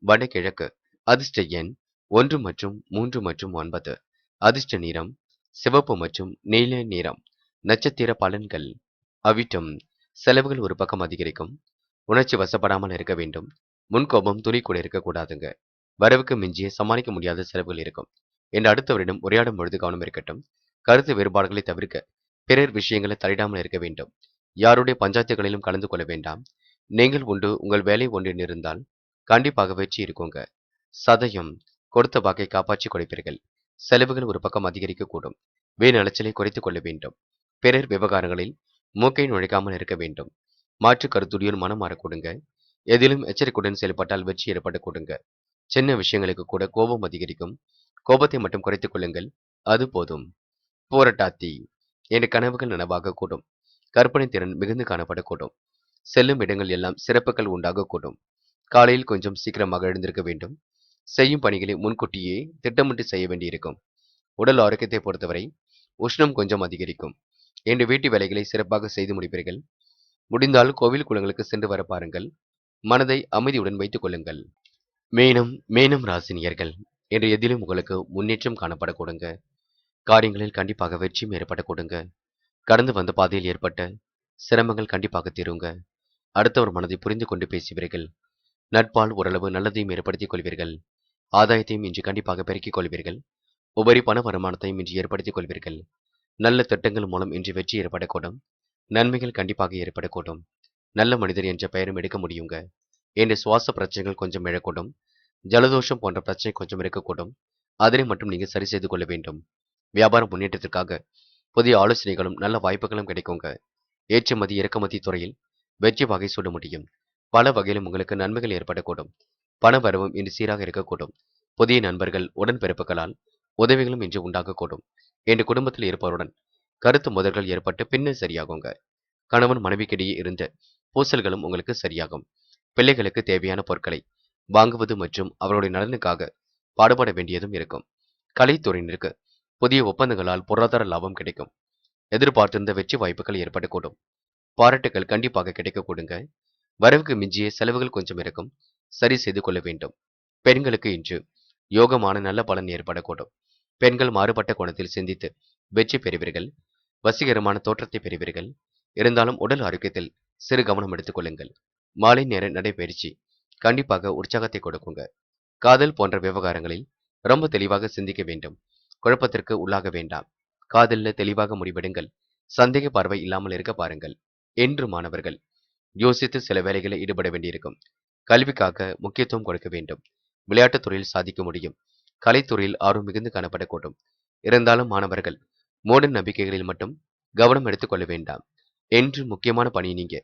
வடகிழக்கு. அதிர்ஷ்ட எண் 1 மற்றும் 3 மற்றும் 9. அதிர்ஷ்ட நிறம் சிவப்பு மற்றும் நீல நிறம். நட்சத்திர பலன்கள். அவிட்டம். செலவுகள் ஒரு பக்கம் அதிகரிக்கும். உணர்ச்சி வசப்படாமல் இருக்க வேண்டும். முன்கோபம் துளி கூட இருக்கக்கூடாதுங்க. வரவுக்கு மிஞ்சிய சமாளிக்க முடியாத செலவுகள் இருக்கும். என்று அடுத்தவரிடம் உரையாடும் பொழுது கவனம் இருக்கட்டும். கருத்து வேறுபாடுகளை தவிர்க்க பிறர் விஷயங்களை தலையிடாமல் இருக்க வேண்டும். யாருடைய பஞ்சாயத்துகளிலும் கலந்து கொள்ள வேண்டாம். நீங்கள் உண்டு உங்கள் வேலை ஒன்றில் இருந்தால் கண்டிப்பாக வெற்றி இருக்குங்க. சதயம். கொடுத்த வாக்கை காப்பாற்றி கொடுப்பீர்கள். செலவுகள் ஒரு பக்கம் அதிகரிக்கக்கூடும். வீண் அலைச்சலை குறைத்துக் கொள்ள வேண்டும். பிறர் விவகாரங்களில் மூக்கை நுழைக்காமல் இருக்க வேண்டும். மாற்று கருத்துடையோர் மனம் மாறக் கொடுங்க. எதிலும் எச்சரிக்கையுடன் செயல்பட்டால் வெற்றி ஏற்பட கொடுங்க. சின்ன விஷயங்களுக்கு கூட கோபம் அதிகரிக்கும். கோபத்தை மட்டும் குறைத்துக் கொள்ளுங்கள். அது போதும். போராட்டாத்தி. என் கனவுகள் நனவாக கூடும். கற்பனை திறன் மிகுந்து காணப்படக்கூடும். செல்லும் இடங்கள் எல்லாம் சிறப்புகள் உண்டாகக்கூடும். காலையில் கொஞ்சம் சீக்கிரமாக எழுந்திருக்க வேண்டும். செய்யும் பணிகளை முன்கூட்டியே திட்டமிட்டு செய்ய வேண்டியிருக்கும். உடல் ஆரோக்கியத்தை பொறுத்தவரை உஷ்ணம் கொஞ்சம் அதிகரிக்கும். இன்று வீட்டு வேலைகளை சிறப்பாக செய்து முடிப்பீர்கள். முடிந்தால் கோவில் குளங்களுக்கு சென்று வர பாருங்கள். மனதை அமைதியுடன் வைத்துக் கொள்ளுங்கள். மேனம் ராசினியர்கள் இன்று எதிலும் உங்களுக்கு முன்னேற்றம் காணப்பட கொடுங்க. காரியங்களில் கண்டிப்பாக வெற்றியும் ஏற்பட கொடுங்க. கடந்து வந்த பாதையில் ஏற்பட்ட சிரமங்கள் கண்டிப்பாக தீருங்க. அடுத்தவர் மனதை புரிந்து கொண்டு பேசுவீர்கள். நட்பால் ஓரளவு நல்லதையும் ஏற்படுத்திக் கொள்வீர்கள். ஆதாயத்தையும் இன்று கண்டிப்பாக பெருக்கிக் கொள்வீர்கள். உபரி பண வருமானத்தையும் இன்று ஏற்படுத்திக் கொள்வீர்கள். நல்ல திட்டங்கள் மூலம் இன்று வெற்றி ஏற்படக்கூடும். நன்மைகள் கண்டிப்பாக ஏற்படக்கூடும். நல்ல மனிதர் என்ற பெயரும் எடுக்க முடியுங்க. இன்று சுவாச பிரச்சனைகள் கொஞ்சம் எழக்கூடும். ஜலதோஷம் போன்ற பிரச்சனை கொஞ்சம் இருக்கக்கூடும். அதனை மட்டும் நீங்க சரி செய்து கொள்ள வேண்டும். வியாபார முன்னேற்றத்திற்காக புதிய ஆலோசனைகளும் நல்ல வாய்ப்புகளும் கிடைக்குங்க. ஏற்றுமதி இறக்குமதி துறையில் வெற்றி வகை சூட முடியும். பல வகையிலும் உங்களுக்கு நன்மைகள் ஏற்படக்கூடும். பண வரவும் இன்று சீராக இருக்கக்கூடும். புதிய நண்பர்கள் உடன்பிறப்புகளால் உதவிகளும் இன்று உண்டாகக்கூடும். இன்று குடும்பத்தில் இருப்பவருடன் கருத்து மோதல்கள் ஏற்பட்டு பின்னர் சரியாகுங்க. கணவன் மனைவிக்கிடையே இருந்த பூசல்களும் உங்களுக்கு சரியாகும். பிள்ளைகளுக்கு தேவையான பொருட்களை வாங்குவது மற்றும் அவருடைய நலனுக்காக பாடுபட வேண்டியதும் இருக்கும். கலைத்துறையினருக்கு புதிய ஒப்பந்தங்களால் பொருளாதார லாபம் கிடைக்கும். எதிர்பார்த்திருந்த வெற்றி வாய்ப்புகள் ஏற்படக்கூடும். பாராட்டுகள் கண்டிப்பாக கிடைக்க கொடுங்க. வரவுக்கு மிஞ்சிய செலவுகள் கொஞ்சம் இருக்கும். சரி செய்து கொள்ள வேண்டும். பெண்களுக்கு இன்று யோகமான நல்ல பலன் ஏற்படக்கூடும். பெண்கள் மாறுபட்ட கோணத்தில் சிந்தித்து வெற்றி பெறுவீர்கள். வசீகரமான தோற்றத்தை பெறுவீர்கள். இருந்தாலும் உடல் ஆரோக்கியத்தில் சிறு கவனம் எடுத்துக் கொள்ளுங்கள். மாலை நேர நடைபயிற்சி கண்டிப்பாக உற்சாகத்தை கொடுக்குங்க. காதல் போன்ற விவகாரங்களில் ரொம்ப தெளிவாக சிந்திக்க வேண்டும். குழப்பத்திற்கு உள்ளாக வேண்டாம். காதலில் தெளிவாக முடிவெடுங்கள். சந்தேக பார்வை இல்லாமல் இருக்க பாருங்கள். என்று மாணவர்கள் யோசித்து சில வேலைகளில் ஈடுபட வேண்டியிருக்கும். கல்விக்காக முக்கியத்துவம் கொடுக்க வேண்டும். விளையாட்டுத் துறையில் சாதிக்க முடியும். கலைத்துறையில் ஆர்வம் மிகுந்து காணப்படக்கூடும். இருந்தாலும் மாணவர்கள் மூட நம்பிக்கைகளில் மட்டும் கவனம் எடுத்துக்கொள்ள வேண்டாம். என்று முக்கியமான பணியை நீங்க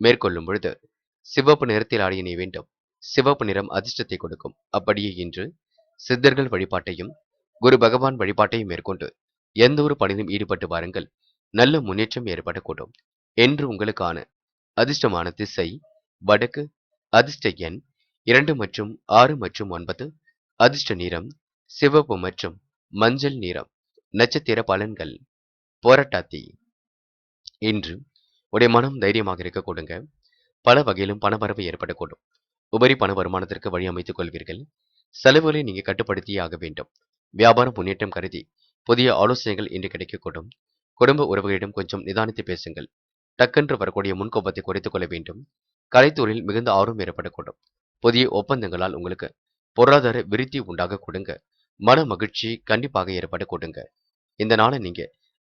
மேற்கொள்ளும் பொழுது சிவப்பு நிறத்தில் ஆடை அணிய வேண்டும். சிவப்பு நிறம் அதிர்ஷ்டத்தை கொடுக்கும். அப்படியே இன்று சித்தர்கள் வழிபாட்டையும் குரு பகவான் வழிபாட்டையும் மேற்கொண்டு எந்த ஒரு பணியிலும் ஈடுபட்டு வாருங்கள். நல்ல முன்னேற்றம் ஏற்படக்கூடும். என்று உங்களுக்கான அதிர்ஷ்டமான திசை வடக்கு. அதிர்ஷ்ட எண் 2 மற்றும் 6 மற்றும் 9. அதிர்ஷ்ட நிறம் சிவப்பு மற்றும் மஞ்சள் நிறம். நட்சத்திர பலன்கள் போராட்டாத்தி இன்று உடைய மனம் தைரியமாக இருக்க கொடுங்க. பல வகையிலும் பணவரவு ஏற்படக்கூடும். உபரி பண வருமானத்திற்கு வழி அமைத்துக் கொள்வீர்கள். செலவுகளை நீங்க கட்டுப்படுத்தியே ஆக வேண்டும். வியாபார முன்னேற்றம் கருதி புதிய ஆலோசனைகள் இன்று கிடைக்கக்கூடும். குடும்ப உறவுகளிடம் கொஞ்சம் நிதானித்து பேசுங்கள். டக்கென்று வரக்கூடிய முன்கோபத்தை குறைத்துக் கொள்ள வேண்டும். கலைத்துறையில் மிகுந்த ஆர்வம் ஏற்படக்கூடும். புதிய ஒப்பந்தங்களால் உங்களுக்கு பொருளாதார விருத்தி உண்டாக கொடுங்க. மன மகிழ்ச்சி கண்டிப்பாக ஏற்பட கொடுங்க. இந்த நாளை நீங்க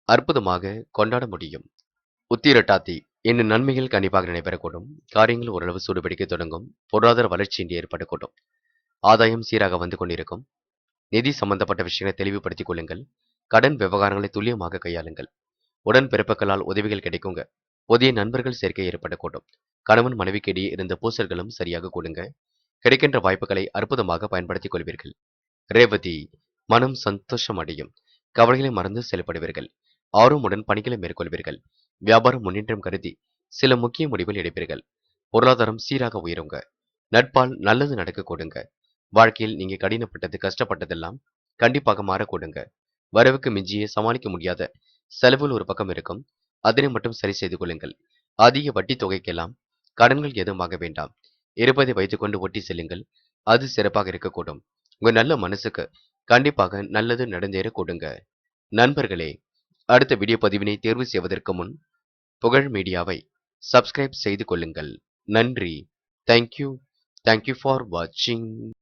அற்புதமாக கொண்டாட முடியும். உத்திரட்டாத்தி இன்னும் நன்மைகள் கண்டிப்பாக நடைபெறக்கூடும். காரியங்கள் ஓரளவு சூடுபிடிக்க தொடங்கும். பொருளாதார வளர்ச்சி இன்று ஏற்படக்கூடும். ஆதாயம் சீராக வந்து கொண்டிருக்கும். நிதி சம்பந்தப்பட்ட விஷயங்களை தெளிவுபடுத்திக் கொள்ளுங்கள். கடன் விவகாரங்களை துல்லியமாக கையாளுங்கள். உடன் பிறப்புகளால் உதவிகள் கிடைக்குங்க. புதிய நண்பர்கள் சேர்க்கை ஏற்படக்கூடும். கணவன் மனைவிக்கு இடையே இருந்த பூசல்களும் சரியாக கொடுங்க. கிடைக்கின்ற வாய்ப்புகளை அற்புதமாக பயன்படுத்திக் கொள்வீர்கள். ரேவதி மனம் சந்தோஷம் அடையும். கவலைகளை மறந்து செயல்படுவீர்கள். ஆர்வமுடன் பணிகளை மேற்கொள்வீர்கள். வியாபாரம் முன்னேற்றம் கருதி சில முக்கிய முடிவுகள் எடுப்பீர்கள். பொருளாதாரம் சீராக உயருங்க. நட்பால் நல்லது நடக்க கொடுங்க. வாழ்க்கையில் நீங்க கடினப்பட்டது கஷ்டப்பட்டதெல்லாம் கண்டிப்பாக மாறக்கூடுங்க. வரவுக்கு மிஞ்சிய சமாளிக்க முடியாத செலவுகள் ஒரு பக்கம் இருக்கும். அதனை மட்டும் சரி செய்து கொள்ளுங்கள். அதிக வட்டி தொகைக்கெல்லாம் கடன்கள் எதுவும் வாங்க வேண்டாம். இருப்பதை வைத்துக்கொண்டு ஒட்டி செல்லுங்கள். அது சிறப்பாக இருக்கக்கூடும். உங்க நல்ல மனசுக்கு கண்டிப்பாக நல்லது நடந்தேற கொடுங்க. நண்பர்களே, அடுத்த வீடியோ பதிவினை தேர்வு செய்வதற்கு முன் புகழ் மீடியாவை சப்ஸ்கிரைப் செய்து கொள்ளுங்கள். நன்றி. தேங்க்யூ. தேங்க்யூ ஃபார் வாட்சிங்.